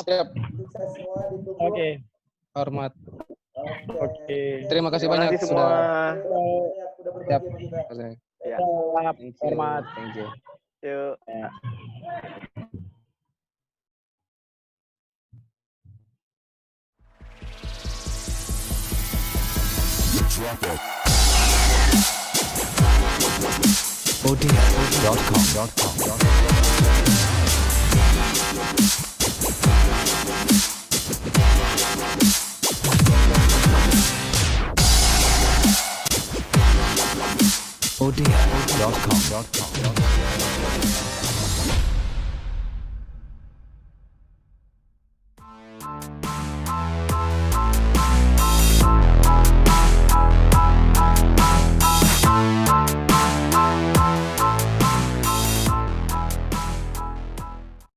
Siap. Sukses semua ditunggu. Oke. Hormat. Oke. Terima kasih Terima banyak kasih semua. Sudah berbagi sama kita. Ya. Thank you. Hormat. Thank you. Yuk. Ya. ODF.com.